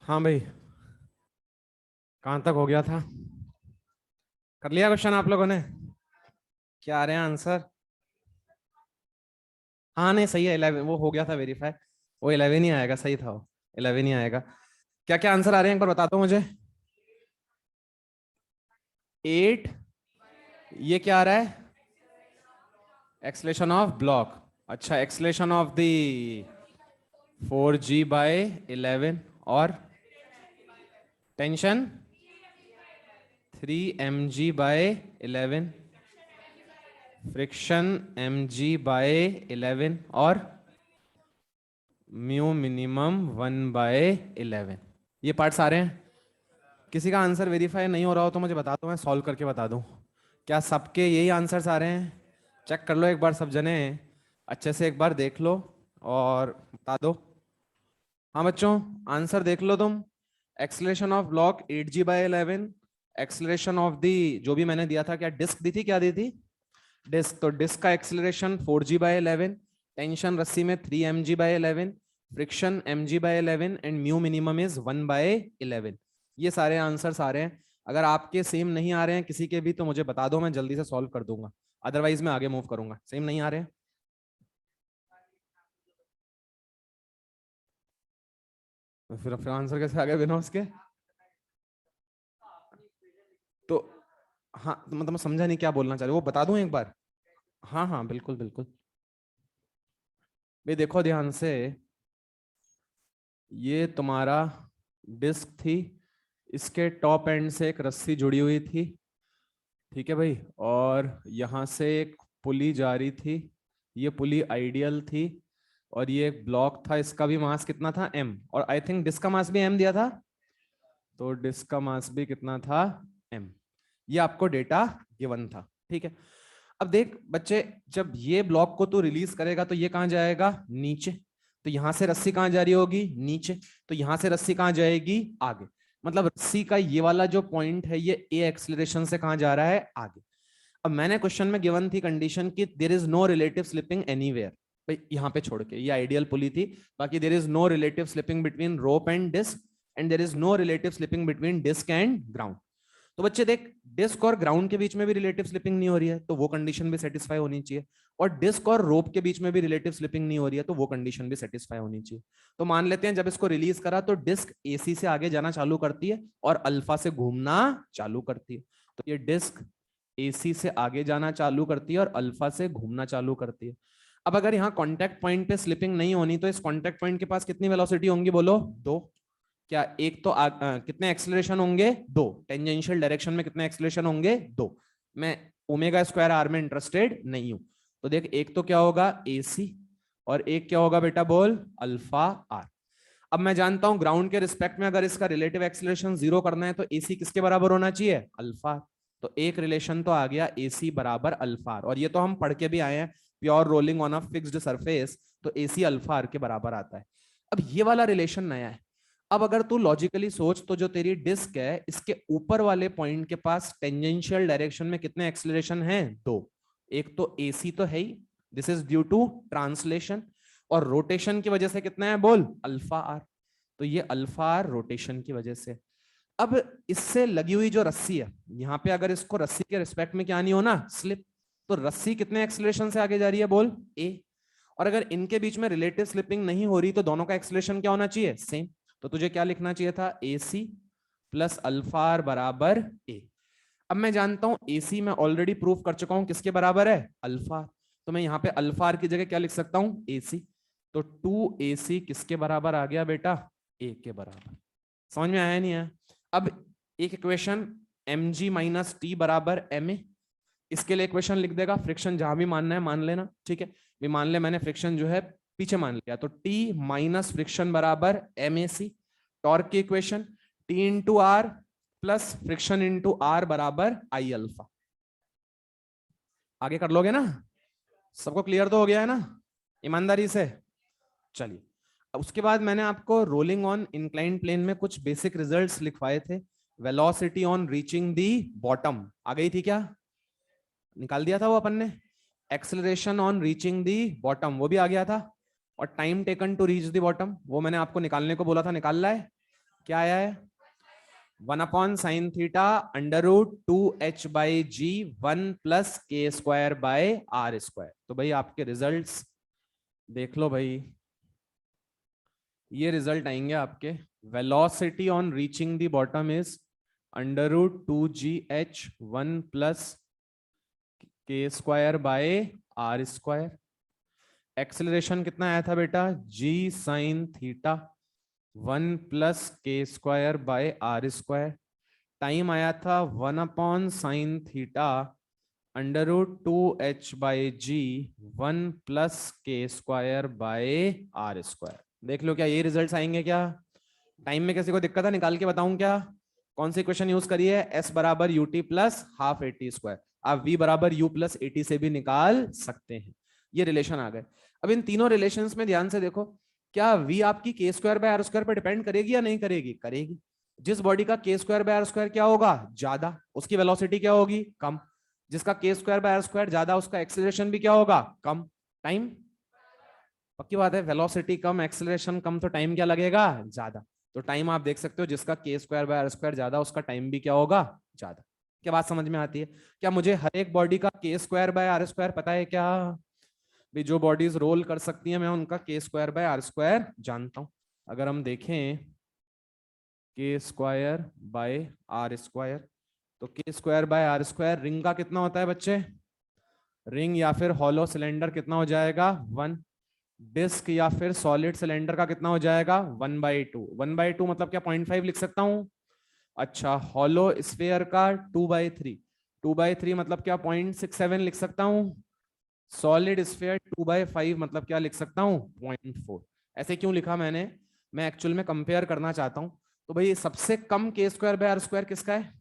हाँ भाई, कहाँ तक हो गया था? कर लिया क्वेश्चन आप लोगों ने? क्या आ रहे हैं आंसर? हाँ नहीं, सही है। 11 वो हो गया था वेरीफाई। वो 11 ही आएगा, सही था वो। 11 ही आएगा। क्या क्या आंसर आ रहे हैं एक बार बता दो मुझे। 8। ये क्या आ रहा है? Acceleration of block. अच्छा, एक्सलेशन ऑफ द 4G/11। और टेंशन 3mg/11। Friction mg/11। और म्यू मिनिमम 1/11। ये पार्ट्स आ रहे हैं। किसी का आंसर वेरीफाई नहीं हो रहा हो तो मुझे बता दो, मैं सॉल्व करके बता दूं। क्या सबके यही आंसर्स आ रहे हैं? चेक कर लो एक बार सब जने, अच्छे से एक बार देख लो और बता दो। हाँ बच्चों, आंसर देख लो तुम। Acceleration of block 8G/11। Acceleration of the जो भी मैंने दिया था, क्या डिस्क दी थी, क्या दी थी? डिस्क। तो डिस्क का एक्सलेशन 4G/11। टेंशन रस्सी में 3mg/11। Friction mg/11 and mu minimum is 1/11। ये सारे आंसर्स आ रहे हैं। अगर आपके सेम नहीं आ रहे हैं किसी के भी तो मुझे बता दो, मैं जल्दी से सॉल्व कर दूंगा। अदरवाइज मैं आगे मूव करूंगा। सेम नहीं आ रहे हैं तो फिर आंसर कैसे आ गए बिना उसके? तो हाँ, तो मतलब मैं समझा नहीं क्या बोलना चाह रहे हो, वो बता दूं एक बार? हाँ हाँ, बिल्कुल बिल्कुल। भाई देखो ध्यान से। ये तुम्हारा डिस्क थी। इसके टॉप एंड से एक रस्सी जुड़ी हुई थी। ठीक है भाई। और यहाँ से एक पुली जा रही थी। ये पुली आइडियल थी। और ये एक ब्लॉक था, इसका भी मास कितना था? m। और आई थिंक डिस्क का मास भी m दिया था। तो डिस्क का मास भी कितना था? m। ये आपको डेटा गिवन था। ठीक है। अब देख बच्चे, जब ये ब्लॉक को तू रिलीज करेगा तो ये कहां जाएगा? नीचे। तो यहां से रस्सी कहां जा रही होगी? नीचे। तो यहां से रस्सी कहां जाएगी? आगे। मतलब रस्सी का ये वाला जो पॉइंट है ये ए एक्सलेरेशन से कहां जा रहा है? आगे। अब मैंने क्वेश्चन में गिवन थी कंडीशन कि there is no relative slipping anywhere. भाई यहाँ पे छोड़ के, ये आइडियल पुली थी। बाकी there is no relative slipping between rope and disc. And there is no relative slipping between disc and ground. तो बच्चे देख, डिस्क और ग्राउंड के बीच में भी रिलेटिव स्लिपिंग नहीं हो रही है तो वो कंडीशन भी सेटिस्फाई होनी चाहिए। और डिस्क और रोप के बीच में भी रिलेटिव स्लिपिंग नहीं हो रही है तो वो कंडीशन भी सेटिस्फाई होनी चाहिए। तो मान लेते हैं जब इसको रिलीज करा तो डिस्क एसी से आगे जाना चालू करती है और अल्फा से घूमना चालू करती है। तो ये डिस्क एसी से आगे जाना चालू करती है और अल्फा से घूमना चालू करती है। अब अगर यहाँ कॉन्टैक्ट पॉइंट पे स्लिपिंग नहीं होनी तो इस कॉन्टैक्ट पॉइंट के पास कितनी वेलोसिटी होंगी बोलो? दो। क्या एक तो कितने एक्सलेशन होंगे? दो। टेंजेंशियल डायरेक्शन में कितने एक्सलेशन होंगे? दो। मैं ओमेगा स्क्वायर आर में इंटरेस्टेड नहीं हूं। तो देख, एक तो क्या होगा? एसी। और एक क्या होगा बेटा बोल? Alpha R. अब मैं जानता हूं ग्राउंड के रिस्पेक्ट में अगर इसका रिलेटिव एक्सीलरेशन 0 करना है तो एसी किसके बराबर होना चाहिए? अल्फा। तो एक रिलेशन तो आ गया एसी बराबर अल्फा। और ये तो हम पढ़ के भी आए हैं, pure rolling on a fixed surface तो एसी अल्फा आर के बराबर आता है। अब ये वाला रिलेशन नया है। अब अगर तू लॉजिकली सोच तो जो तेरी डिस्क है इसके ऊपर वाले पॉइंट के पास टेंजेंशियल डायरेक्शन में कितने एक्सीलरेशन हैं? दो। एक तो एसी तो है ही, this is due to translation. और रोटेशन की वजह से कितना है बोल? Alpha r. तो ये अल्फा आर रोटेशन की वजह से। अब इससे लगी हुई जो रस्सी है, यहां पे अगर इसको रस्सी के रिस्पेक्ट में क्या नहीं होना? स्लिप। तो रस्सी कितने एक्सीलरेशन से आगे जा रही है बोल? ए। और अगर इनके बीच में रिलेटिव स्लिपिंग नहीं हो रही तो दोनों का एक्सीलरेशन क्या होना चाहिए? सेम। तो तुझे क्या लिखना चाहिए था? ए सी प्लस अल्फा आर बराबर ए। अब मैं जानता हूं एसी मैं ऑलरेडी प्रूफ कर चुका हूं किसके बराबर है? अल्फा। तो मैं यहां पे अल्फा आर की जगह क्या लिख सकता हूं? एसी। तो 2AC किसके बराबर आ गया बेटा? ए के बराबर। समझ में आया नहीं है? अब एक इक्वेशन mg-t बराबर ma। इसके लिए इक्वेशन लिख देगा, फ्रिक्शन जहां भी मानना है मान लेना। ठीक है। भी मान ले मैंने फ्रिक्शन जो है पीछे मान लिया तो T माइनस फ्रिक्शन बराबर MAC। टॉर्क की equation T into R plus friction into R बराबर आई अल्फा। आगे कर लोगे ना? सबको क्लियर तो हो गया है ना ईमानदारी से? चलिए। उसके बाद मैंने आपको रोलिंग ऑन इंक्लाइन प्लेन में कुछ बेसिक रिजल्ट्स लिखवाए थे। Velocity on reaching the bottom आ गई थी क्या? निकाल दिया था वो अपन ने। Acceleration on reaching the bottom वो भी आ गया था। और time taken to reach the bottom वो मैंने आपको निकालने को बोला था, निकाल रहा है? क्या आया है? 1/sin θ √2h/g 1 + k²/r²। तो भाई आपके रिजल्ट्स देख लो भाई, ये रिजल्ट आएंगे आपके। Velocity on reaching the bottom is √2gh 1 + k²/r²। Acceleration कितना आया था बेटा? g sin θ 1 + k²/r²। टाइम आया था 1/sin θ √2h/g 1 + k²/r²। देख लो क्या ये रिजल्ट्स आएंगे क्या? टाइम में किसी को दिक्कत है? निकाल के बताऊं क्या? कौन सी इक्वेशन यूज करी है? s = ut + ½ at²। आप v = u + at से भी निकाल सकते हैं। ये रिलेशन आ गए। अब इन तीनों रिलेशंस में ध्यान से देखो, क्या v आपकी k²/r² पर डिपेंड करेगी या नहीं करेगी? करेगी। जिस बॉडी का k²/r² क्या होगा? ज्यादा, उसकी वेलोसिटी क्या होगी? कम। जिसका k²/r² ज्यादा, उसका एक्सेलरेशन भी क्या होगा? कम। टाइम, पक्की बात है, वेलोसिटी कम, एक्सेलरेशन कम, तो टाइम क्या लगेगा? ज्यादा। तो टाइम आप देख सकते हो, जिसका k²/r² ज्यादा, उसका टाइम भी क्या होगा? ज्यादा। क्या बात समझ में आती है? क्या मुझे हर एक बॉडी का k²/r² पता है क्या? भी जो बॉडीज रोल कर सकती हैं, मैं उनका k²/r² जानता हूं। अगर हम देखें k²/r², तो k²/r² रिंग का कितना होता है बच्चे? रिंग या फिर हॉलो सिलेंडर कितना हो जाएगा? 1। डिस्क या फिर सॉलिड सिलेंडर का कितना हो जाएगा? 1/2। 1/2 मतलब क्या 0.5 लिख सकता हूं? अच्छा, हॉलो स्फीयर का 2/3। 2/3 मतलब क्या 0.67 लिख सकता हूं? सॉलिड स्फीयर 2/5 मतलब क्या लिख सकता हूं? 0.4। ऐसे क्यों लिखा मैंने? मैं एक्चुअल में कंपेयर करना चाहता हूं। तो भाई सबसे कम k²/r² किसका है?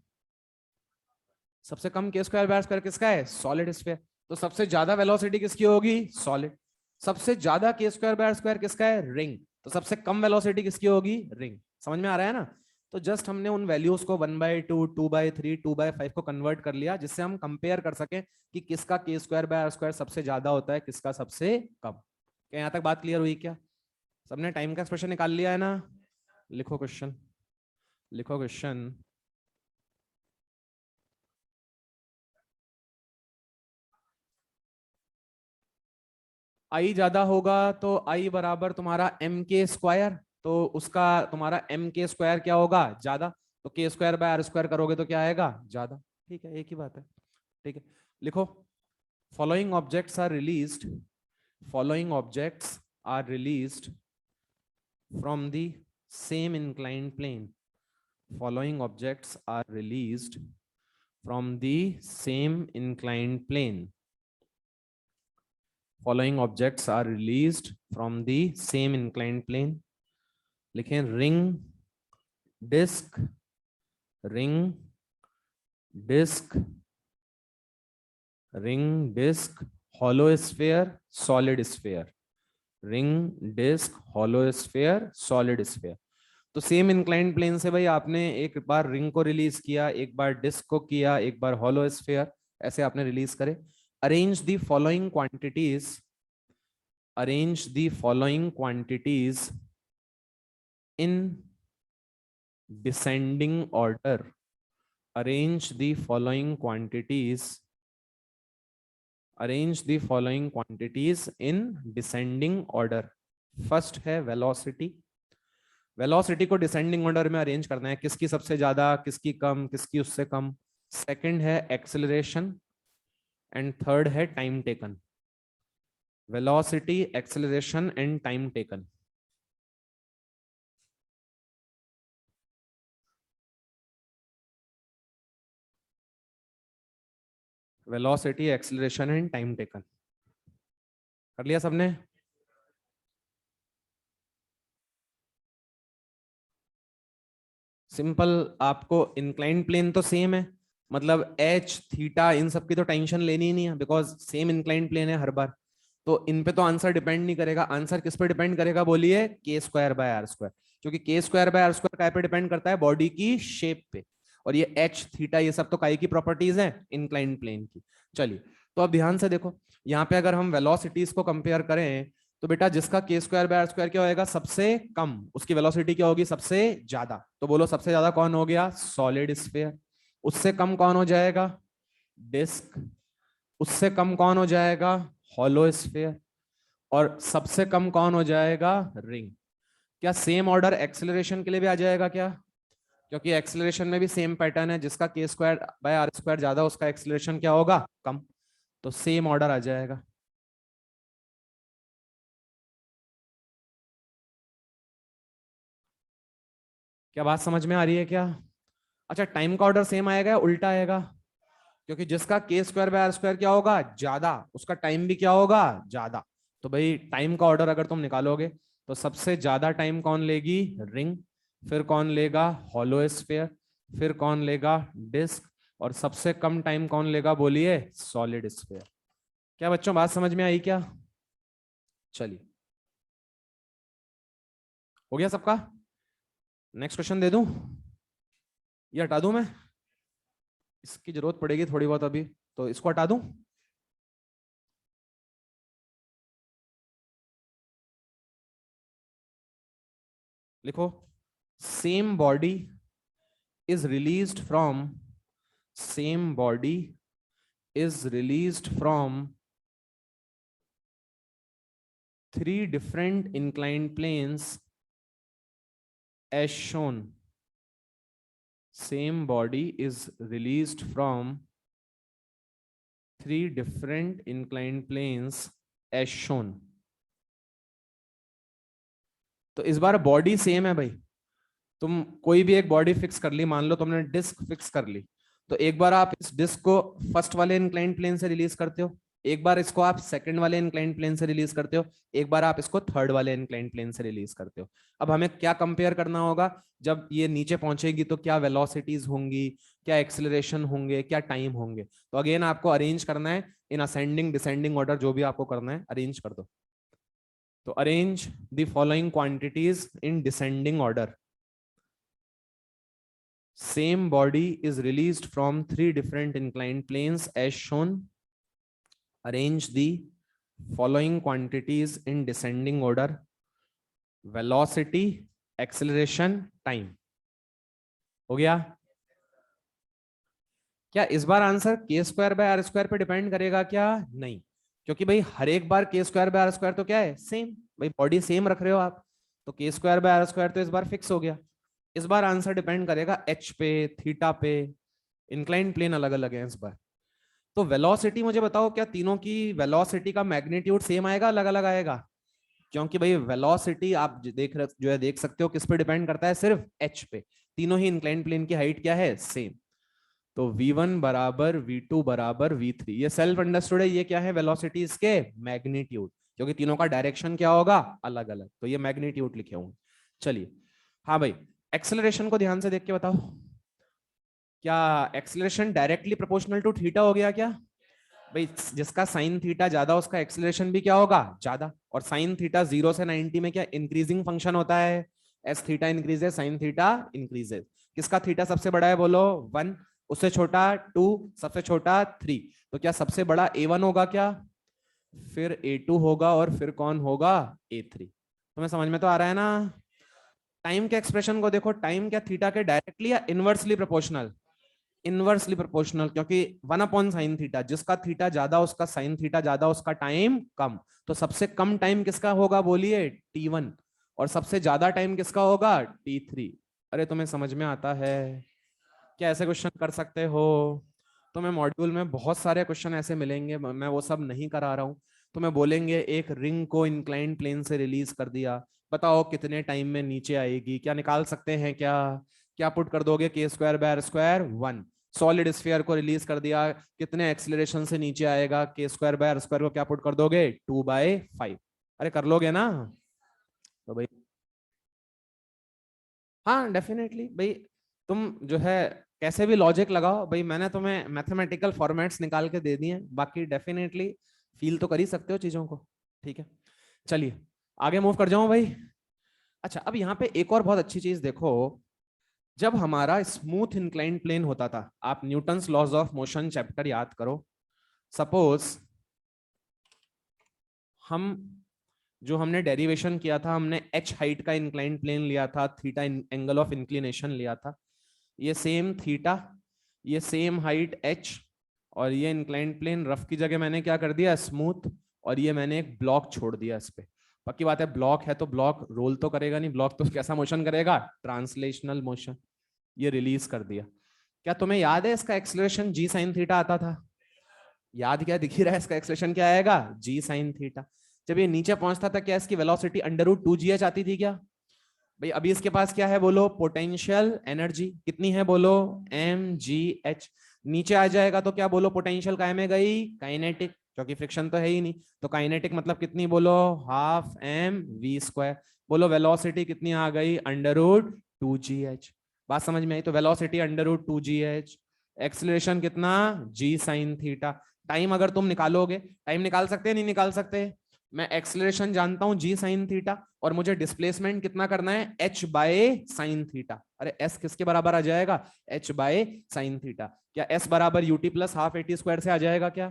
सबसे कम k²/r² किसका है? Solid sphere. तो सबसे ज्यादा वेलोसिटी किसकी होगी? सॉलिड। सबसे ज्यादा k²/r² किसका है? रिंग। तो सबसे कम वेलोसिटी किसकी होगी? रिंग। समझ में आ रहा है ना? तो जस्ट हमने उन वैल्यूज को 1/2, 2/3, 2/5 को कन्वर्ट कर लिया, जिससे हम कंपेयर कर सके कि किसका k²/r² सबसे ज्यादा होता है, किसका सबसे कम। क्या यहां तक बात क्लियर हुई क्या? सबने टाइम का एक्सप्रेशन निकाल लिया है ना? लिखो क्वेश्चन, लिखो क्वेश्चन। आई ज्यादा होगा तो आई बराबर तुम्हारा m² तो उसका तुम्हारा m² क्या होगा? ज्यादा। तो k²/r² करोगे तो क्या आएगा? ज्यादा। ठीक है, एक ही बात है। ठीक है, लिखो। Following objects are released, following objects are released from the same inclined plane. Following objects are released from the same inclined plane. Following objects are released from the same inclined plane. लिखें ring, disc, ring, disc, ring, disc, hollow sphere, solid sphere. Ring, disc, hollow sphere, solid sphere. तो same inclined plane से भाई आपने एक बार ring को release किया, एक बार disc को किया, एक बार हॉलो स्फीयर, ऐसे आपने रिलीज करे। Arrange the following quantities, arrange the following quantities in descending order. Arrange the following quantities, arrange the following quantities in descending order. First है वेलोसिटी। वेलोसिटी को डिसेंडिंग ऑर्डर में arrange करना है, किसकी सबसे ज्यादा, किसकी कम, किसकी उससे कम। सेकंड है एक्सेलरेशन, एंड थर्ड है time taken. Velocity, acceleration and time taken. Velocity, acceleration and time taken. कर लिया सबने? सिंपल। आपको इंक्लाइन प्लेन तो सेम है, मतलब एच थीटा इन सब की तो टेंशन लेनी ही नहीं है, बिकॉज सेम इंक्लाइन प्लेन है हर बार। तो इन पे तो आंसर डिपेंड नहीं करेगा। आंसर किस पे डिपेंड करेगा बोलिए? k²/r²। क्योंकि k²/r² काय पे डिपेंड करता है? बॉडी की शेप पे। और ये एच थीटा ये सब तो काय की प्रॉपर्टीज है? इंक्लाइन प्लेन की। चलिए, तो अब ध्यान से देखो, यहाँ पे अगर हम वेलोसिटीज को कंपेयर करें, तो बेटा जिसका के स्क्वायर बाय आर स्क्वायर क्या होएगा, सबसे कम, उसकी वेलोसिटी क्या होगी, सबसे ज्यादा। तो बोलो सबसे ज्यादा कौन हो गया, सॉलिड स्फीयर। उससे कम कौन हो जाएगा, डिस्क। उससे कम कौन हो जाएगा, हॉलो स्फीयर। और सबसे कम कौन हो जाएगा, रिंग। क्या सेम ऑर्डर एक्सेलरेशन के लिए भी आ जाएगा क्या, क्योंकि एक्सेलरेशन में भी सेम पैटर्न है, जिसका के स्क्वायर बाय आर स्क्वायर ज्यादा उसका एक्सेलरेशन क्या होगा, कम। तो सेम ऑर्डर आ जाएगा। क्या बात समझ में आ रही है क्या। अच्छा टाइम का ऑर्डर सेम आएगा या उल्टा आएगा, क्योंकि जिसका के स्क्वायर बाय आर स्क्वायर क्या होगा, ज्यादा, उसका टाइम भी क्या होगा, ज्यादा। तो भाई टाइम का ऑर्डर अगर तुम निकालोगे तो सबसे ज्यादा टाइम कौन लेगी, रिंग। फिर कौन लेगा, हॉलो स्फीयर। फिर कौन लेगा, डिस्क। और सबसे कम टाइम कौन लेगा, बोलिए, सॉलिड स्फीयर। क्या बच्चों बात समझ में आई क्या। चलिए हो गया सबका। नेक्स्ट क्वेश्चन दे दूं, ये हटा दूं मैं, इसकी जरूरत पड़ेगी थोड़ी बहुत अभी, तो इसको हटा दूं। लिखो, same body is released from same body is released from three different inclined planes as shown. Same body is released from three different inclined planes as shown. तो इस बार बॉडी सेम है भाई। तुम कोई भी एक बॉडी फिक्स कर ली, मान लो तुमने डिस्क फिक्स कर ली, तो एक बार आप इस डिस्क को फर्स्ट वाले इंक्लाइंड प्लेन से रिलीज करते हो, एक बार इसको आप सेकंड वाले इंक्लाइंड प्लेन से रिलीज करते हो, एक बार आप इसको थर्ड वाले इंक्लाइंड प्लेन से रिलीज करते हो। अब हमें क्या कंपेयर करना होगा, जब ये नीचे पहुंचेगी तो क्या वेलोसिटीज होंगी, क्या एक्सेलरेशन होंगे, क्या टाइम होंगे। तो अगेन आपको अरेंज करना है इन असेंडिंग डिसेंडिंग ऑर्डर, जो भी आपको करना है अरेंज कर दो। तो arrange the following quantities in descending order. Same body is released from three different inclined planes as shown. Arrange the following quantities in descending order: velocity, acceleration, time. हो गया। क्या इस बार आंसर के स्क्वायर बाय आर स्क्वायर पे depend करेगा क्या, नहीं, क्योंकि भाई हर एक बार के स्क्वायर बाय आर स्क्वायर तो क्या है, सेम। भाई बॉडी सेम रख रहे हो आप, तो के स्क्वायर बाय आर स्क्वायर तो इस बार फिक्स हो गया। इस बार आंसर डिपेंड करेगा एच पे, थीटा पे, इंक्लाइन प्लेन अलग अलग है इस बार। तो वेलोसिटी मुझे बताओ, क्या तीनों की वेलोसिटी का मैग्नीट्यूड सेम आएगा, अलग अलग आएगा, क्योंकि भाई वेलोसिटी आप देख सकते हो किस पे डिपेंड करता है, सिर्फ एच पे। तीनों ही इंक्लाइन प्लेन की हाइट क्या है, सेम। तो v1 बराबर v2 बराबर v3, ये सेल्फ अंडरस्टूड है, ये क्या है, वेलोसिटी इसके मैग्नीट्यूड, क्योंकि तीनों का डायरेक्शन क्या होगा, अलग अलग, तो ये मैग्नीट्यूड लिखे होंगे। चलिए हाँ भाई, एक्सेलरेशन को ध्यान से देख के बताओ, क्या acceleration directly proportional to theta हो गया क्या। भाई जिसका साइन थीटा ज्यादा उसका एक्सेलरेशन भी क्या होगा, ज्यादा। और साइन थीटा 0 से 90 में क्या इंक्रीजिंग फंक्शन होता है, S theta increases sine theta increases. किसका थीटा सबसे बड़ा है, बोलो 1, उससे छोटा 2, सबसे छोटा 3। तो क्या सबसे बड़ा A1 होगा क्या, फिर A2 होगा, और फिर कौन होगा, A3। तुम्हें समझ में तो आ रहा है ना। टाइम के एक्सप्रेशन को देखो, टाइम क्या थीटा के डायरेक्टली या इनवर्सली प्रोपोर्शनल, इनवर्सली प्रोपोर्शनल, क्योंकि 1 अपॉन साइन थीटा, जिसका थीटा ज्यादा उसका साइन थीटा ज्यादा उसका टाइम कम। तो सबसे कम टाइम किसका होगा, बोलिए T1, और सबसे ज्यादा टाइम किसका होगा, T3। अरे तुम्हें समझ में आता है, क्या ऐसे क्वेश्चन कर सकते हो। तुम्हें मॉड्यूल में बहुत सारे क्वेश्चन ऐसे मिलेंगे, मैं वो सब नहीं करा रहा हूँ। तुम्हें बोलेंगे एक रिंग को इंक्लाइंड प्लेन से रिलीज कर दिया, बताओ कितने टाइम में नीचे आएगी, क्या निकाल सकते हैं क्या। क्या पुट कर दोगे, K square by R square 1। Solid sphere को रिलीज कर दिया, कितने एक्सीलरेशन से नीचे आएगा, के स्क्वायर बाय आर स्क्वायर को क्या पुट कर दोगे, 2/5। अरे कर लोगे ना। तो भाई हाँ डेफिनेटली भाई, तुम जो है कैसे भी लॉजिक लगाओ भाई, मैंने तुम्हें मैथमेटिकल फॉर्मेट्स निकाल के दे दिए, बाकी डेफिनेटली फील तो कर ही सकते हो चीजों को। ठीक है चलिए आगे मूव कर जाऊं भाई। अच्छा अब यहाँ पे एक और बहुत अच्छी चीज देखो, जब हमारा स्मूथ इंक्लाइंड प्लेन होता था, आप Newton's laws of motion chapter याद करो। सपोज हम जो हमने डेरिवेशन किया था, हमने h हाइट का इंक्लाइंड प्लेन लिया था, थीटा एंगल ऑफ इंक्लिनेशन लिया था, ये सेम थीटा, ये सेम हाइट h, और ये इंक्लाइंड प्लेन रफ की जगह मैंने क्या कर दिया, स्मूथ, और ये मैंने एक ब्लॉक छोड़ दिया इस पे। पक्की बात है, ब्लॉक है तो ब्लॉक रोल तो करेगा नहीं, ब्लॉक तो कैसा मोशन करेगा, ट्रांसलेशनल मोशन। ये रिलीज कर दिया। क्या तुम्हें याद है इसका एक्सेलरेशन जी साइन थीटा आता था? याद क्या दिख ही रहा है, इसका एक्सेलरेशन क्या आएगा, जी साइन थीटा। जब ये नीचे पहुंचता था क्या इसकी वेलोसिटी √2gh आती थी क्या? भाई अभी इसके पास क्या है बोलो, पोटेंशियल एनर्जी कितनी है बोलो, mgh। नीचे आ जाएगा तो क्या बोलो, पोटेंशियल काय में गई, काइनेटिक, क्योंकि फ्रिक्शन तो है ही नहीं, तो काइनेटिक मतलब कितनी बोलो, ½ mv²। बोलो वेलोसिटी कितनी आ गई, √2gh। बात समझ में आई? तो वेलोसिटी √2gh, एक्सेलरेशन कितना, जी साइन थीटा। टाइम अगर तुम निकालोगे, टाइम निकाल सकते हैं नहीं निकाल सकते? मैं एक्सेलरेशन जानता हूं जी साइन थीटा, और मुझे डिस्प्लेसमेंट कितना करना है, h बाय साइन थीटा। अरे s किसके बराबर आ जाएगा, h बाय साइन थीटा। क्या s बराबर ut प्लस हाफ at² से आ जाएगा क्या?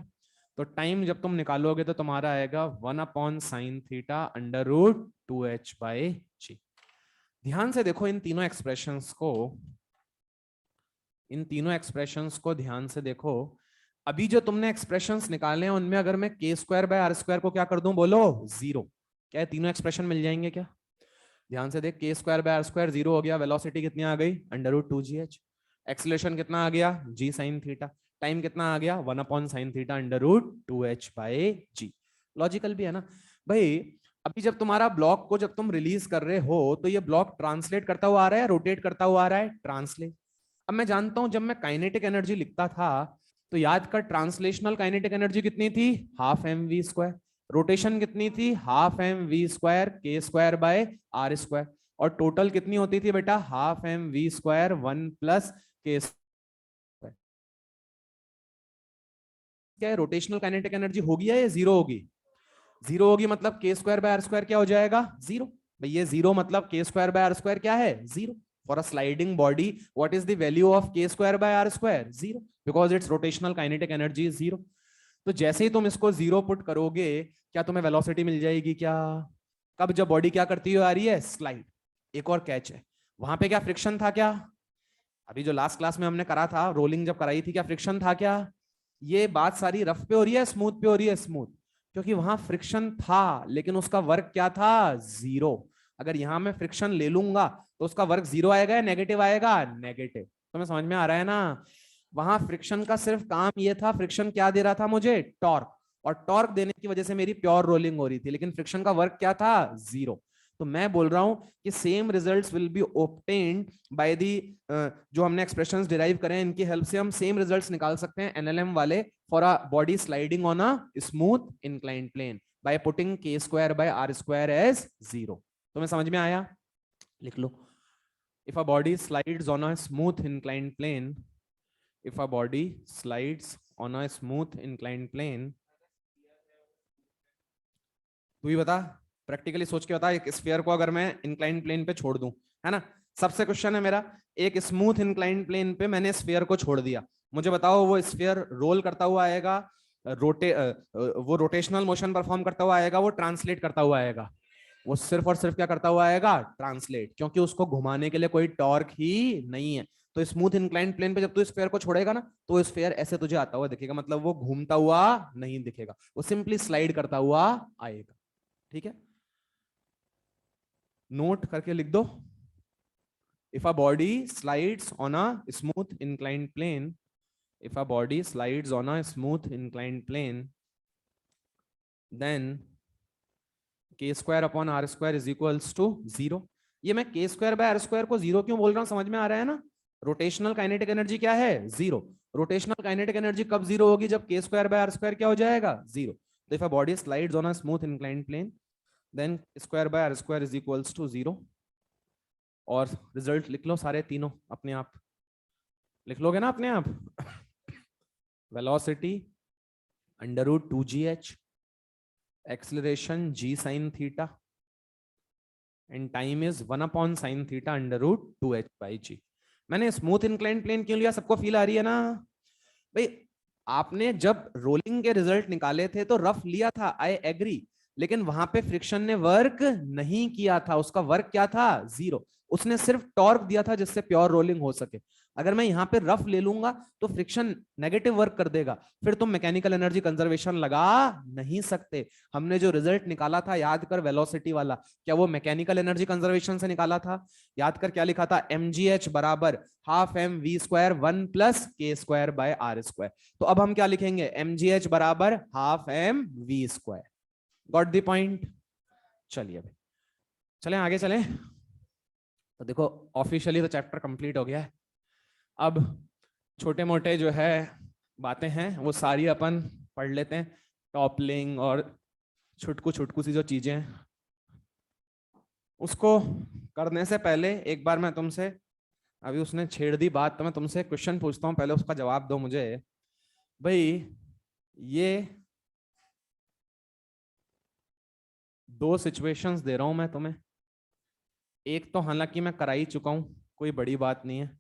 तो टाइम जब तुम निकालोगे तो तुम्हारा आएगा 1/sin theta √2h bye g। ध्यान से देखो इन तीनों एक्सप्रेशंस को, इन तीनों एक्सप्रेशंस को ध्यान से देखो। अभी जो तुमने एक्सप्रेशंस निकाले हैं उनमें अगर मैं k² बाय r² को क्या कर दूं बोलो, 0, क्या तीनों एक्सप्रेशन मिल जाएंगे क्या? ध्यान से देख, k² बाय r² 0 हो गया, वेलोसिटी कितनी आ गई, √2gh, एक्सीलरेशन कितना आ गया, g साइन थीटा, टाइम कितना आ गया, 1/sin theta √2h bye g। Logical भी है ना भाई? अभी जब तुम्हारा ब्लॉक को जब तुम रिलीज कर रहे हो तो ये ब्लॉक ट्रांसलेट करता हुआ आ रहा है, रोटेट करता हुआ आ रहा है, ट्रांसलेट। अब मैं जानता हूं जब मैं काइनेटिक एनर्जी लिखता था तो याद कर, ट्रांसलेशनल काइनेटिक एनर्जी कितनी थी, ½ mv², रोटेशन कितनी थी, ½ mv², k²/r², और टोटल कितनी होती थी बेटा, ½ mv², 1 + k²। क्या है, रोटेशनल काइनेटिक एनर्जी होगी या जीरो होगी? जीरो होगी, मतलब k²/r² क्या हो जाएगा, 0। भाई ये 0 मतलब k²/r² क्या है, 0। For a sliding body, what is the value of k²/r²? 0, because its rotational kinetic energy is 0। तो जैसे ही तुम इसको 0 पुट करोगे, क्या तुम्हें वेलोसिटी मिल जाएगी क्या? कब? जब बॉडी क्या करती हुई आ रही है, स्लाइड। एक और कैच है, वहां पे क्या फ्रिक्शन था क्या? अभी जो लास्ट क्लास में हमने करा था, रोलिंग जब कराई थी, क्या फ्रिक्शन था क्या? ये बात सारी रफ पे हो रही है, स्मूथ पे हो रही है, स्मूथ, क्योंकि वहां फ्रिक्शन था लेकिन उसका वर्क क्या था, 0। अगर यहां मैं फ्रिक्शन ले लूंगा तो उसका वर्क 0 आएगा या नेगेटिव आएगा, नेगेटिव। तो मैं समझ में आ रहा है ना? वहां फ्रिक्शन का सिर्फ काम ये था, फ्रिक्शन क्या दे रहा था मुझे, टॉर्क, और टॉर्क देने की वजह से मेरी प्योर रोलिंग हो रही थी, लेकिन फ्रिक्शन का वर्क क्या था, 0। तो मैं बोल रहा हूं कि same results will be obtained by the, जो हमने एक्सप्रेशंस डिराइव करें हैं इनकी हेल्प से हम सेम रिजल्ट्स निकाल सकते हैं एनएलएम वाले, for a body sliding on a smooth inclined plane by putting k²/r² as 0। तुम्हें समझ में आया? लिख लो, if a body slides on a smooth inclined plane, if a body slides on a smooth inclined plane, तू ही बता, practically सोच के बता, एक स्फीयर को अगर मैं इंक्लाइंड प्लेन पे छोड़ दूं, है ना, सबसे क्वेश्चन है मेरा, एक स्मूथ इंक्लाइंड प्लेन पे मैंने स्फीयर को छोड़ दिया, मुझे बताओ वो स्फीयर रोल करता हुआ आएगा, वो रोटेशनल मोशन परफॉर्म करता हुआ आएगा, वो ट्रांसलेट करता हुआ आएगा? वो सिर्फ और सिर्फ क्या करता हुआ आएगा, ट्रांसलेट, क्योंकि उसको घुमाने के लिए कोई टॉर्क ही नहीं है। तो स्मूथ इंक्लाइंड प्लेन पे जब तू स्फीयर को छोड़ेगा ना, तो स्फीयर ऐसे तुझे आता हुआ दिखेगा, मतलब वो घूमता हुआ नहीं दिखेगा, वो सिंपली स्लाइड करता हुआ आएगा। ठीक है, नोट करके लिख दो, if a body slides on a smooth inclined plane, if a body slides on a smooth inclined plane, then k²/r² is equals to 0। ये मैं k²/r² को 0 क्यों बोल रहा हूं, समझ में आ रहा है ना? रोटेशनल काइनेटिक एनर्जी क्या है, 0। रोटेशनल काइनेटिक एनर्जी कब 0 होगी, जब k²/r² क्या हो जाएगा, 0। तो if a body slides on a smooth inclined plane, then k²/r² is equals to 0। और रिजल्ट लिख लो सारे तीनों अपने आप, लिख लोगे ना अपने आप? Velocity √2gh, acceleration g sin theta, and time is 1/sin theta √2h by g। मैंने स्मूथ इंक्लाइंड प्लेन क्यों लिया, सबको फील आ रही है ना भाई? आपने जब रोलिंग के रिजल्ट निकाले थे तो रफ लिया था, आई एग्री, लेकिन वहां पे फ्रिक्शन ने वर्क नहीं किया था, उसका वर्क क्या था, जीरो। उसने सिर्फ टॉर्क दिया था जिससे प्योर रोलिंग हो सके। अगर मैं यहाँ पे रफ ले लूंगा तो फ्रिक्शन नेगेटिव वर्क कर देगा, फिर तुम मैकेनिकल एनर्जी कंजर्वेशन लगा नहीं सकते। हमने जो रिजल्ट निकाला था याद कर, वेलोसिटी वाला, क्या वो मैकेनिकल एनर्जी कंजर्वेशन से निकाला था? याद कर क्या लिखा था, mgh बराबर half M V square 1 plus K square by R square. तो अब हम क्या लिखेंगे, mgh बराबर half M V square. Got the point? चलिए अभी चलें आगे चलें। तो देखो ऑफिशियली तो चैप्टर कंप्लीट हो गया है। अब छोटे मोटे जो है बातें हैं वो सारी अपन पढ़ लेते हैं, टॉपलिंग और छुटकू छुटकू सी जो चीजें हैं उसको करने से पहले एक बार मैं तुमसे, अभी उसने छेड़ दी बात तो मैं तुमसे क्वेश्चन पूछता हूँ, पहले उसका जवाब दो मुझे। भाई ये दो सिचुएशंस दे रहा हूं मैं तुम्हें, एक तो हालांकि मैं करा ही चुका हूं, कोई बड़ी बात नहीं है।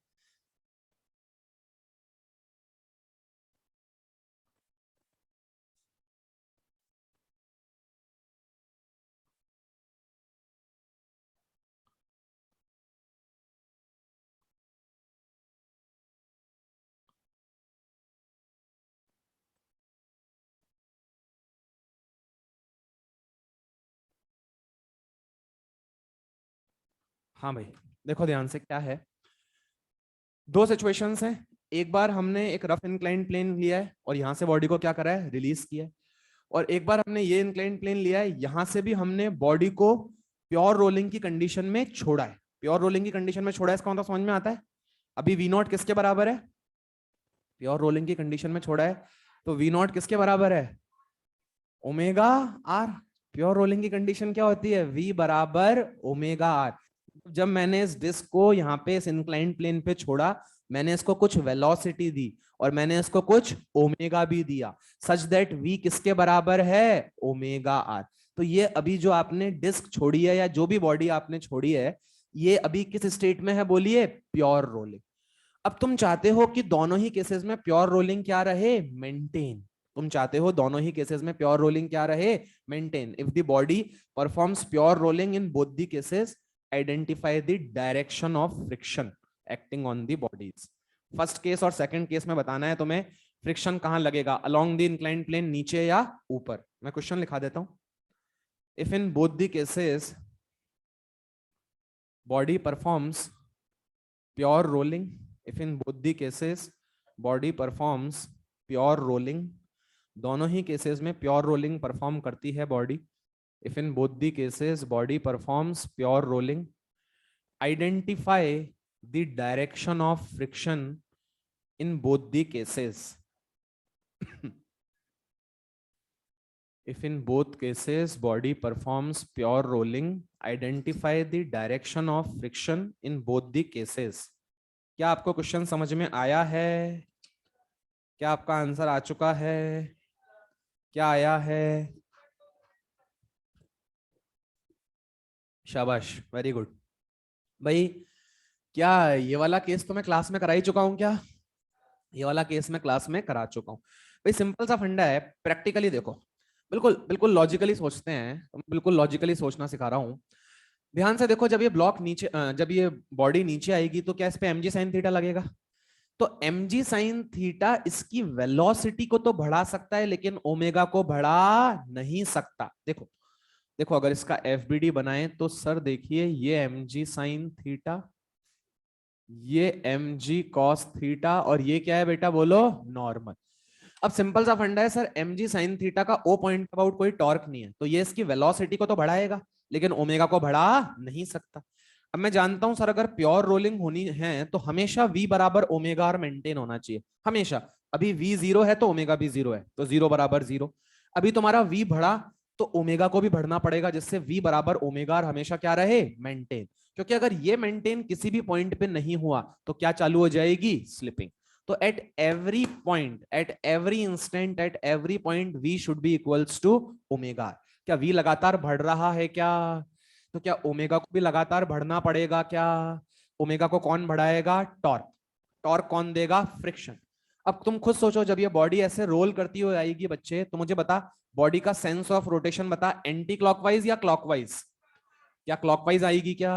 हाँ भाई देखो ध्यान से, क्या है, दो सिचुएशंस हैं। एक बार हमने एक रफ इंक्लाइंड प्लेन लिया है और यहां से बॉडी को क्या करा है, रिलीज किया है। और एक बार हमने ये इंक्लाइंड प्लेन लिया है, यहां से भी हमने बॉडी को प्योर रोलिंग की कंडीशन में छोड़ा है। प्योर रोलिंग की कंडीशन में छोड़ा है, इसका मतलब समझ में आता है? अभी वी नॉट किसके बराबर है, प्योर रोलिंग की कंडीशन में छोड़ा है, तो वी नॉट किसके बराबर है, ओमेगा आर। प्योर रोलिंग की कंडीशन क्या होती है, v बराबर ओमेगा आर। जब मैंने इस डिस्क को यहाँ पे इस इंक्लाइंड प्लेन पे छोड़ा, मैंने इसको कुछ वेलोसिटी दी और मैंने इसको कुछ ओमेगा भी दिया, सच दैट v किसके बराबर है, ओमेगा आर। तो ये अभी जो आपने डिस्क छोड़ी है या जो भी बॉडी आपने छोड़ी है, ये अभी किस स्टेट में है बोलिए, प्योर रोलिंग। अब तुम चाहते हो कि दोनों ही केसेस में प्योर रोलिंग क्या रहे, मेंटेन। तुम चाहते हो दोनों ही केसेस में प्योर रोलिंग क्या रहे, maintain. If the body performs pure rolling in both the cases, identify the direction of friction acting on the bodies. First case और सेकंड केस में बताना है तुम्हें फ्रिक्शन कहां लगेगा, अलोंग द इंक्लाइंड प्लेन, नीचे या ऊपर। मैं क्वेश्चन लिखा देता हूं। If in both the cases body performs pure rolling, if in both the cases body performs pure rolling, दोनों ही केसेस में प्योर रोलिंग परफॉर्म करती है body. If in both the cases body performs pure rolling, identify the direction of friction in both the cases. if in both cases body performs pure rolling, identify the direction of friction in both the cases। क्या आपको question समझ में आया है? क्या आपका answer आ चुका है? क्या आया है? शाबाश, वेरी गुड। भाई क्या ये वाला केस तो मैं क्लास में करा ही चुका हूं क्या? ये वाला केस मैं क्लास में करा चुका हूं। भाई सिंपल सा फंडा है, प्रैक्टिकली देखो, बिल्कुल बिल्कुल लॉजिकली सोचते हैं, बिल्कुल लॉजिकली सोचना सिखा रहा हूं। ध्यान से देखो, जब ये ब्लॉक नीचे जब ये बॉडी नीचे आएगी तो क्या इस पे mg sin थीटा लगेगा? तो mg sin थीटा इसकी वेलोसिटी को तो बढ़ा सकता है लेकिन ओमेगा को बढ़ा नहीं सकता। देखो देखो, अगर इसका FBD बनाए तो सर देखिए, ये mg sin थीटा, ये mg cos थीटा, और ये क्या है बेटा बोलो, नॉर्मल। अब सिंपल सा फंडा है सर, mg sin थीटा का ओ पॉइंट अबाउट कोई टॉर्क नहीं है, तो ये इसकी वेलोसिटी को तो बढ़ाएगा लेकिन ओमेगा को बढ़ा नहीं सकता। अब मैं जानता हूं सर, अगर प्योर रोलिंग होनी है तो हमेशा v बराबर ओमेगा आर मेंटेन होना चाहिए, हमेशा। अभी v जीरो है तो ओमेगा भी जीरो है, तो जीरो बराबर जीरो। अभी तुम्हारा v बढ़ा तो ओमेगा को भी बढ़ना पड़ेगा, जिससे v बराबर ओमेगा आर हमेशा क्या रहे, मेंटेन। क्योंकि अगर ये मेंटेन किसी भी पॉइंट पे नहीं हुआ तो क्या चालू हो जाएगी, स्लिपिंग। तो at every point, at every instant, at every point v should be equals to omega. क्या v लगातार बढ़ रहा है क्या? तो क्या ओमेगा को भी लगातार बढ़ना पड़ेगा क्या? ओमेगा को कौन बढ़ाएगा, टॉर्क। टॉर्क कौन देगा, फ्रिक्शन। अब तुम खुद सोचो, जब ये बॉडी ऐसे रोल करती हुई आएगी बच्चे, तो मुझे बता बॉडी का सेंस ऑफ रोटेशन बता, एंटी क्लॉकवाइज या क्लॉकवाइज? क्या क्लॉकवाइज आएगी क्या?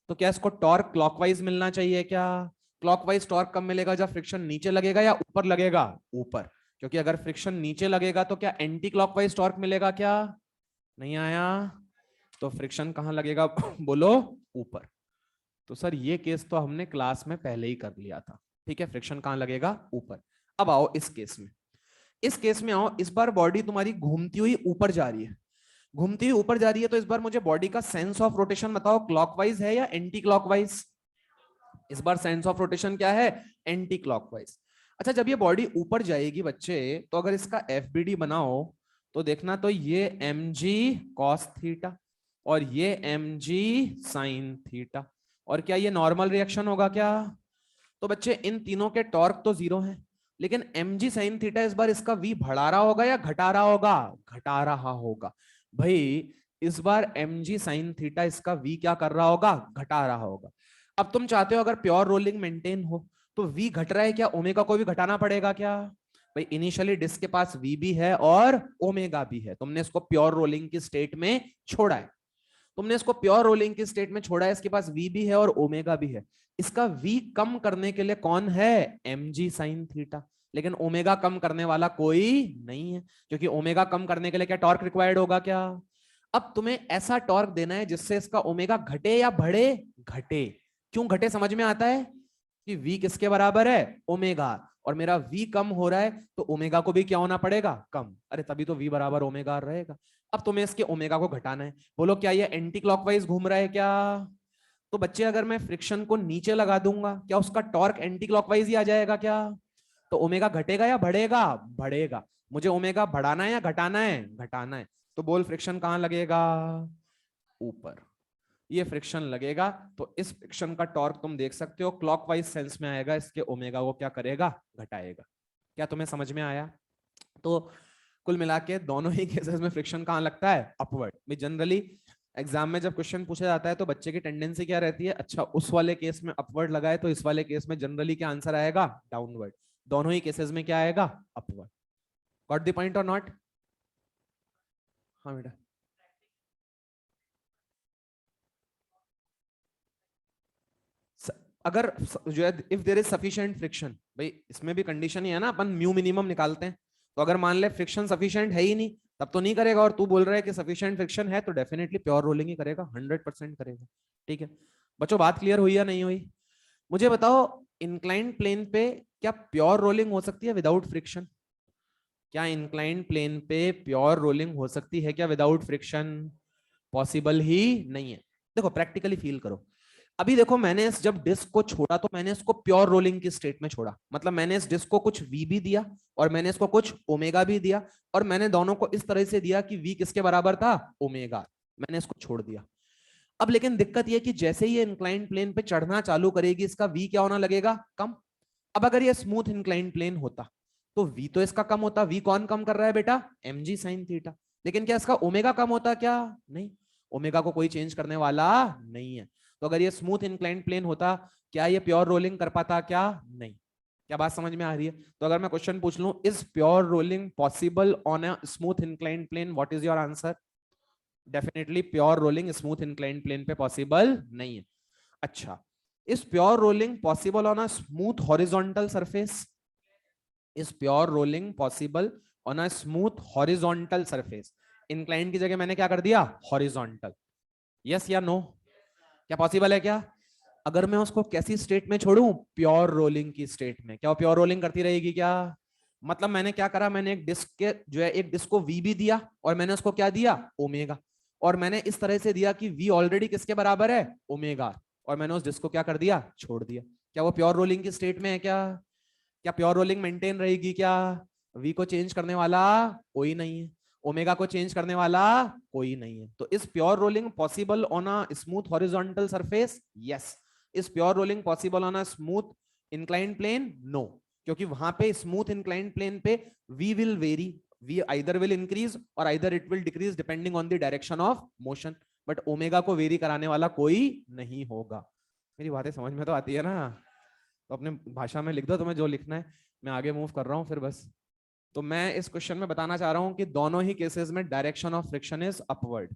तो क्या इसको टॉर्क क्लॉकवाइज मिलना चाहिए क्या? क्लॉकवाइज टॉर्क कब मिलेगा? जब फ्रिक्शन नीचे लगेगा या ऊपर लगेगा? ऊपर। क्योंकि अगर फ्रिक्शन नीचे लगेगा तो क्या एंटी क्लॉकवाइज टॉर्क मिलेगा क्या? नहीं आया। तो फ्रिक्शन कहां लगेगा? बोलो, ऊपर। तो सर ये केस तो हमने क्लास में पहले ही कर लिया था। ठीक है, फ्रिक्शन कहां लगेगा? ऊपर। अब आओ इस केस में, इस केस में आओ। इस बार बॉडी तुम्हारी घूमती हुई ऊपर जा रही है, घूमती हुई ऊपर जा रही है। तो इस बार मुझे बॉडी का सेंस ऑफ रोटेशन बताओ, क्लॉकवाइज है या एंटी क्लॉकवाइज? इस बार सेंस ऑफ रोटेशन क्या है? Anti clockwise. अच्छा, जब ये बॉडी ऊपर जाएगी बच्चे, तो अगर इसका एफबीडी बनाओ तो देखना, तो ये mg cos थीटा और ये mg sin थीटा, और क्या ये नॉर्मल रिएक्शन होगा क्या? तो बच्चे इन तीनों के टॉर्क तो जीरो हैं, लेकिन mg sin थीटा इस बार इसका v बढ़ा रहा होगा या घटा रहा होगा? घटा रहा होगा। भाई इस बार mg sin थीटा इसका v क्या कर रहा होगा? घटा रहा होगा। अब तुम चाहते हो अगर प्योर रोलिंग मेंटेन हो तो v घट रहा है, क्या ओमेगा को भी घटाना पड़ेगा क्या? भाई इनिशियली डिस्क के पास v भी है और ओमेगा भी है, तुमने इसको प्योर रोलिंग की स्टेट में छोड़ा है, तुमने इसको प्योर रोलिंग की स्टेट में छोड़ा है, इसके पास v भी है और ओमेगा भी है। इसका v कम करने के लिए कौन है? mg sin theta. लेकिन ओमेगा कम करने वाला कोई नहीं है, क्योंकि ओमेगा कम करने के लिए क्या टॉर्क रिक्वायर्ड होगा क्या? अब तुम्हें ऐसा टॉर्क देना है जिससे इसका ओमेगा घटे या बढ़े? घटे। क्यों घटे समझ में आता है कि v किसके बराबर है? ओमेगा। और मेरा v कम हो रहा है तो ओमेगा को भी क्या होना पड़ेगा? कम। अरे तभी तो v बराबर ओमेगा रहेगा। अब तुम्हें इसके ओमेगा को घटाना है। बोलो क्या ये एंटी क्लॉकवाइज घूम रहा है क्या? तो बच्चे अगर मैं फ्रिक्शन को नीचे लगा दूंगा, क्या उसका टॉर्क एंटी क्लॉकवाइज ही आ जाएगा क्या? तो ओमेगा घटेगा या बढ़ेगा? बढ़ेगा। मुझे ओमेगा बढ़ाना है या घटाना है? घटाना है। तो बोल फ्रिक्शन कहां लगेगा? ऊपर। ये फ्रिक्शन लगेगा, तो इस फ्रिक्शन का टॉर्क तुम देख सकते हो क्लॉकवाइज सेंस में आएगा, इसके ओमेगा को क्या करेगा? घटाएगा। क्या तुम्हें समझ में आया? तो कुल मिला के दोनों ही केसेस में फ्रिक्शन कहां लगता है? अपवर्ड में। जनरली एग्जाम में जब क्वेश्चन पूछा जाता है तो बच्चे की टेंडेंसी क्या रहती है? अच्छा उस वाले केस में अपवर्ड लगाए तो इस वाले केस में जनरली क्या आंसर आएगा? डाउनवर्ड। दोनों ही केसेस में क्या आएगा? अपवर्ड। गॉट द पॉइंट और नॉट? हाँ बेटा। अगर जो है if there is sufficient friction, भाई इसमें भी कंडीशन ही है ना, अपन म्यू मिनिमम निकालते हैं, तो अगर मान ले फ्रिक्शन सफिशिएंट है ही नहीं तब तो नहीं करेगा, और तू बोल रहा है कि सफिशिएंट फ्रिक्शन है तो डेफिनेटली प्योर रोलिंग ही करेगा, 100% करेगा। ठीक है बच्चों, बात क्लियर हुई या नहीं हुई? मुझे बताओ इंक्लाइंड प्लेन पे क्या प्योर रोलिंग हो सकती है विदाउट फ्रिक्शन? क्या इंक्लाइंड प्लेन पे प्योर रोलिंग हो सकती है क्या विदाउट फ्रिक्शन? पॉसिबल ही नहीं है। देखो प्रैक्टिकली फील करो, अभी देखो मैंने जब डिस्क को छोड़ा तो मैंने इसको प्योर रोलिंग की स्टेट में छोड़ा, मतलब मैंने इस डिस्क को कुछ v भी दिया और मैंने इसको कुछ ओमेगा भी दिया, और मैंने दोनों को इस तरह से दिया कि v किसके बराबर था? ओमेगा। मैंने इसको छोड़ दिया। अब लेकिन दिक्कत यह कि जैसे ही ये इंक्लाइंड प्लेन पे चढ़ना चालू करेगी इसका v क्या होना लगेगा? कम। अब अगर ये स्मूथ इंक्लाइंड प्लेन होता तो v तो इसका कम होता। v कौन कम कर रहा है बेटा? mg sin theta. लेकिन क्या इसका ओमेगा कम होता क्या? नहीं, ओमेगा को कोई चेंज करने वाला नहीं है। तो अगर ये स्मूथ इंक्लाइंड प्लेन होता, क्या ये प्योर रोलिंग कर पाता क्या? नहीं। क्या बात समझ में आ रही है? तो अगर मैं क्वेश्चन पूछ लूं is pure rolling possible on a smooth inclined plane, what is your answer? Definitely pure rolling smooth inclined plane पे पॉसिबल नहीं है। अच्छा, is pure rolling possible on a smooth horizontal surface? Is pure rolling possible on a smooth horizontal surface? Inclined की जगह मैंने क्या कर दिया? हॉरिजॉन्टल। यस या नो? क्या पॉसिबल है क्या? अगर मैं उसको कैसी स्टेट में छोड़ूं? प्योर रोलिंग की स्टेट में। क्या वो प्योर रोलिंग करती रहेगी क्या? मतलब मैंने क्या करा, मैंने एक डिस्क के जो है एक डिस्क को v भी दिया और मैंने उसको क्या दिया? ओमेगा। और मैंने इस तरह से दिया कि v ऑलरेडी किसके बराबर है? ओमेगा। और मैंने उस डिस्क को क्या कर दिया? छोड़ दिया। क्या वो प्योर रोलिंग की स्टेट में है क्या? क्या प्योर रोलिंग मेंटेन रहेगी क्या? v को चेंज करने वाला कोई नहीं है, ओमेगा को चेंज करने वाला कोई नहीं है। तो is pure rolling possible on a smooth horizontal surface? Yes. Is pure rolling possible on a smooth inclined plane? No, क्योंकि वहां पे स्मूथ इंक्लाइंड प्लेन पे v will vary, v either will increase और either it will decrease depending on the direction of motion, but omega को vary कराने वाला कोई नहीं होगा। मेरी बातें समझ में तो आती है ना? तो अपने भाषा में लिख दो तुम्हें जो लिखना है, मैं आगे मूव कर रहा हूँ फिर बस। तो मैं इस क्वेश्चन में बताना चाह रहा हूं कि दोनों ही केसेस में direction of friction is upward.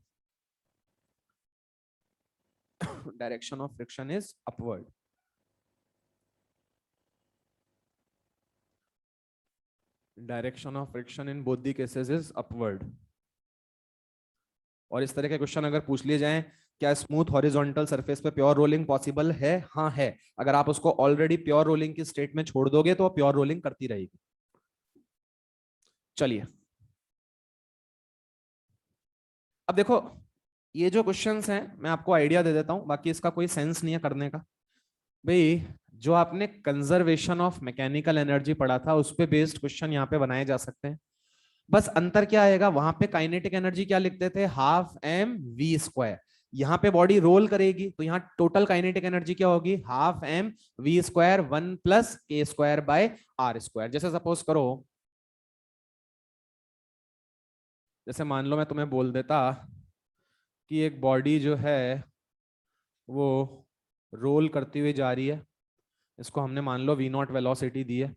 Direction of friction is upward. Direction of friction in both the cases is upward. और इस तरह के क्वेश्चन अगर पूछ लिए जाएं, क्या स्मूथ हॉरिजॉन्टल सरफेस पे प्योर रोलिंग पॉसिबल है? हाँ है। अगर आप उसको ऑलरेडी प्योर रोलिंग की स्टेट में छोड़ दोगे तो वो प्योर रोलिंग करती रहेगी। चलिए अब देखो, ये जो क्वेश्चंस हैं मैं आपको आइडिया दे देता हूं, बाकी इसका कोई सेंस नहीं है करने का। भाई जो आपने कंजर्वेशन ऑफ मैकेनिकल एनर्जी पढ़ा था उस पे बेस्ड क्वेश्चन यहाँ पे बनाए जा सकते हैं। बस अंतर क्या आएगा, वहां पे काइनेटिक एनर्जी क्या लिखते थे, हाफ एम वी स्क्वायर। यहाँ पे बॉडी रोल करेगी तो यहाँ टोटल काइनेटिक एनर्जी क्या होगी, half M V square 1 + k² by R square. जैसे सपोज करो, जैसे मान लो मैं तुम्हें बोल देता कि एक बॉडी जो है वो रोल करती हुई जा रही है, इसको हमने मान लो v0 वेलोसिटी दी है।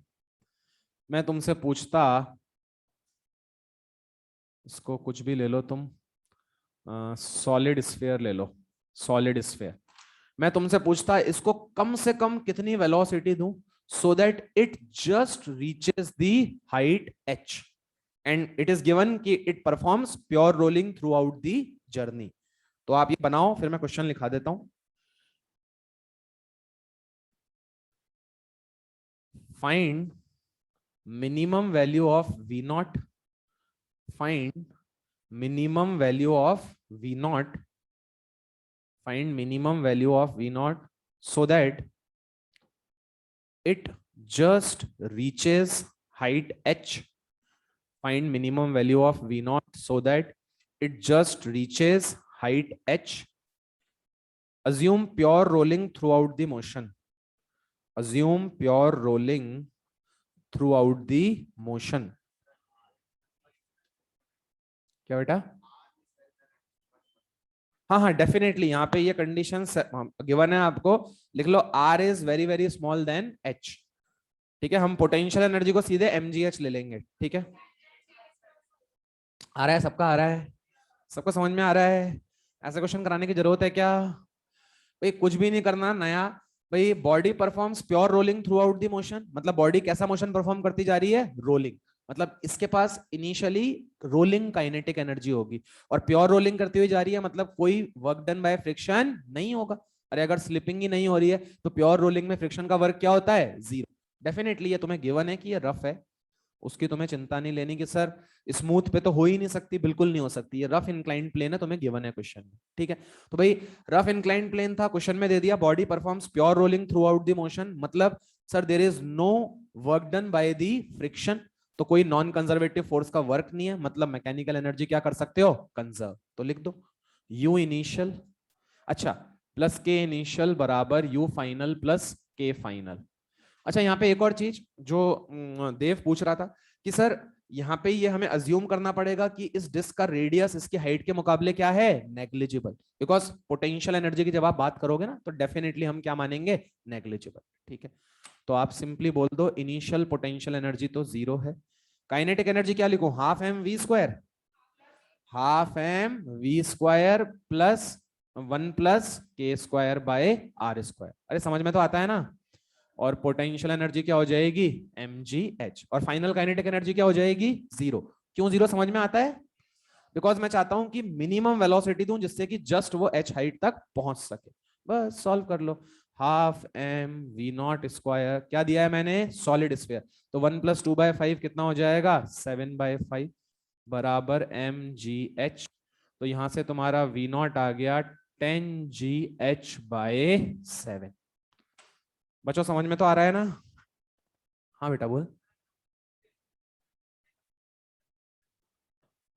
मैं तुमसे पूछता, इसको कुछ भी ले लो तुम, सॉलिड स्फीयर ले लो, सॉलिड स्फीयर। मैं तुमसे पूछता इसको कम से कम कितनी वेलोसिटी दूं so that it just reaches the height h, and it is given कि it performs pure rolling throughout the journey. तो आप ये बनाओ, फिर मैं क्वेश्चन लिखा देता हूं। Find minimum value of v0, find minimum value of v0, find minimum value of v0 so that it just reaches height h. Find minimum value of v0 so that it just reaches height h. Assume pure rolling throughout the motion. Assume pure rolling throughout the motion. क्या बेटा? हाँ हाँ definitely, यहाँ पे ये condition given है आपको। लिख लो r is very very small than h। ठीक है, हम पोटेंशियल एनर्जी को सीधे mgh ले लेंगे। ठीक है, आ रहा है सबका, आ रहा है सबको समझ में आ रहा है? ऐसा क्वेश्चन कराने की जरूरत है क्या? भाई कुछ भी नहीं करना नया। भाई body performs pure rolling throughout the motion, मतलब बॉडी कैसा मोशन परफॉर्म करती जा रही है, रोलिंग। मतलब इसके पास इनिशियली रोलिंग काइनेटिक एनर्जी होगी, और प्योर रोलिंग करती हुई जा रही है मतलब कोई वर्क डन बाय फ्रिक्शन नहीं होगा। अरे अगर स्लिपिंग ही नहीं हो रही है तो प्योर रोलिंग में फ्रिक्शन का वर्क क्या होता है, जीरो। डेफिनेटली ये तुम्हें गिवन है कि ये रफ है, उसकी तुम्हें चिंता नहीं लेनी कि सर स्मूथ पे तो हो ही नहीं सकती, बिल्कुल नहीं हो सकती। ये रफ इंक्लाइंड प्लेन है, तुम्हें गिवन है क्वेश्चन में। ठीक है, तो भाई रफ इंक्लाइंड प्लेन था, क्वेश्चन में दे दिया body performs pure rolling throughout the motion, मतलब sir there is no work done by the friction, तो कोई नॉन कंजर्वेटिव फोर्स का वर्क नहीं है, मतलब मैकेनिकल एनर्जी क्या कर सकते हो, कंजर्व। तो लिख दो यू इनिशियल, अच्छा, प्लस के इनिशियल बराबर यू फाइनल प्लस के फाइनल। अच्छा यहाँ पे एक और चीज जो देव पूछ रहा था कि सर यहाँ पे ये हमें अज्यूम करना पड़ेगा कि इस डिस्क का रेडियस इसकी हाइट के मुकाबले क्या है, नेग्लिजिबल। बिकॉज पोटेंशियल एनर्जी की जब आप बात करोगे ना तो डेफिनेटली हम क्या मानेंगे, नेग्लिजिबल। ठीक है, तो आप सिंपली बोल दो इनिशियल पोटेंशियल एनर्जी तो जीरो है। काइनेटिक एनर्जी क्या लिखूं, half M V square, half M V square plus 1 + k² by R square. अरे समझ में तो आता है ना? और पोटेंशियल एनर्जी क्या हो जाएगी, mgh, और फाइनल काइनेटिक एनर्जी क्या हो जाएगी, जीरो। क्यों जीरो, समझ में आता है? बिकॉज मैं चाहता हूं कि मिनिमम वेलोसिटी दूं जिससे कि जस्ट वो h हाइट तक पहुंच सके। बस सॉल्व कर लो। Half M we naught square क्या दिया है मैंने, सॉलिड स्फीयर, तो 1 + 2/5 कितना हो जाएगा, 7/5 बराबर mgh। तो यहां से तुम्हारा वी नॉट आ गया 10gh/7। बच्चों समझ में तो आ रहा है ना? हाँ बेटा बोल।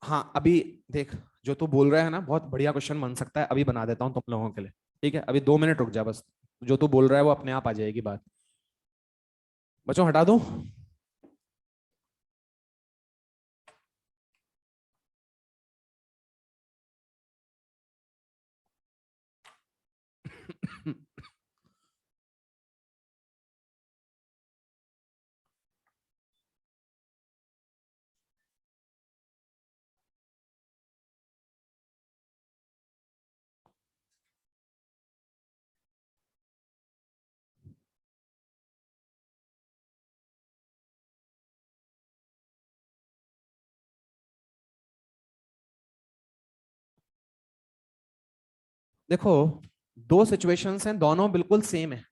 हाँ अभी देख, जो तू बोल रहा है ना बहुत बढ़िया क्वेश्चन बन सकता है, अभी बना देता हूँ तुम लोगों के लिए। ठीक है, अभी 2 मिनट रुक जा बस, जो तू बोल रहा है वो अपने आप आ जाएगी बात। बच्चों हटा दूं? देखो दो सिचुएशंस हैं, दोनों बिल्कुल सेम है,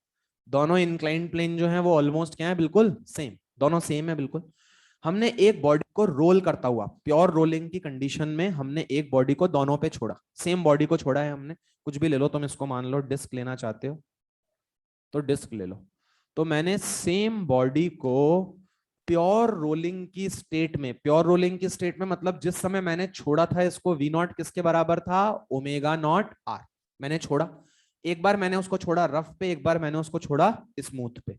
दोनों इंक्लाइंड प्लेन जो है वो ऑलमोस्ट क्या है, बिल्कुल सेम, दोनों सेम है बिल्कुल। हमने एक बॉडी को रोल करता हुआ, प्योर रोलिंग की कंडीशन में हमने एक बॉडी को दोनों पे छोड़ा, सेम बॉडी को छोड़ा है हमने, कुछ भी ले लो तुम, इसको मान लो डिस्क लेना चाहते हो तो डिस्क ले लो। तो मैंने सेम बॉडी को प्योर रोलिंग की स्टेट में, प्योर रोलिंग की स्टेट में मतलब जिस समय मैंने छोड़ा था इसको, वी नॉट किसके बराबर था, ओमेगा नॉट आर। मैंने छोड़ा, एक बार मैंने उसको छोड़ा रफ पे, एक बार मैंने उसको छोड़ा स्मूथ पे।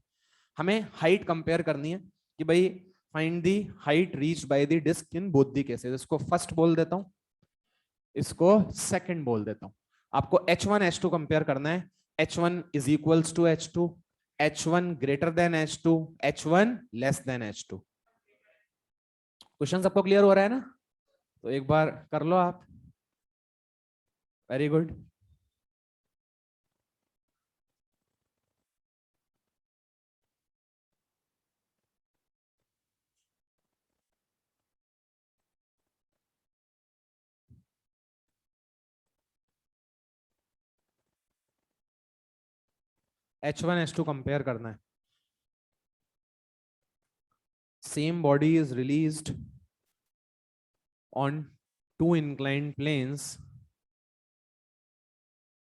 हमें हाइट कंपेयर करनी है कि भाई find the height reached by the disc in both the cases. इसको फर्स्ट बोल देता हूं, इसको सेकंड बोल देता हूं। आपको H1 H2 कंपेयर करना है। H1 is equals to H2, H1 greater than H2, H1 less than H2। Question सबको क्लियर हो रहा है ना? तो एक बार कर लो आप। Very good. H1 H2 compare करना है। Same body is released on two inclined planes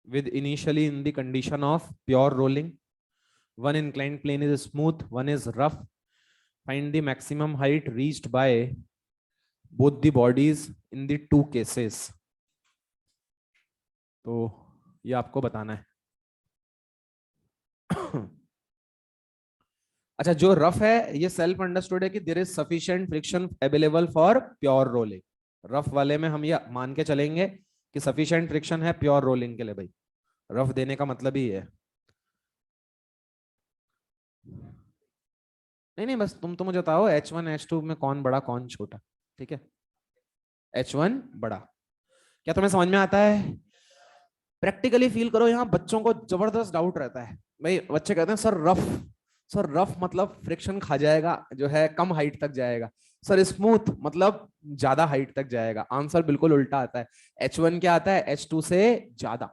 with initially in the condition of pure rolling. One inclined plane is smooth, one is rough. Find the maximum height reached by both the bodies in the two cases. तो ये आपको बताना है। अच्छा, जो rough है ये self understood है कि there is sufficient friction available for pure rolling. Rough वाले में हम ये मान के चलेंगे कि सफिशिएंट फ्रिक्शन है प्योर रोलिंग के लिए। भाई रफ देने का मतलब ही है, नहीं नहीं बस तुम तो मुझे बताओ H1 H2 में कौन बड़ा कौन छोटा। ठीक है, H1 बड़ा। क्या तुम्हें समझ में आता है? प्रैक्टिकली फील करो, यहाँ बच्चों को जबरदस्त डाउट रहता है। भाई बच्चे कहते हैं सर रफ, सर रफ मतलब फ्रिक्शन खा जाएगा, जो है कम हाइट तक जाएगा। सर स्मूथ मतलब ज्यादा हाइट तक जाएगा। आंसर बिल्कुल उल्टा आता है। H1 क्या आता है, H2 से ज्यादा।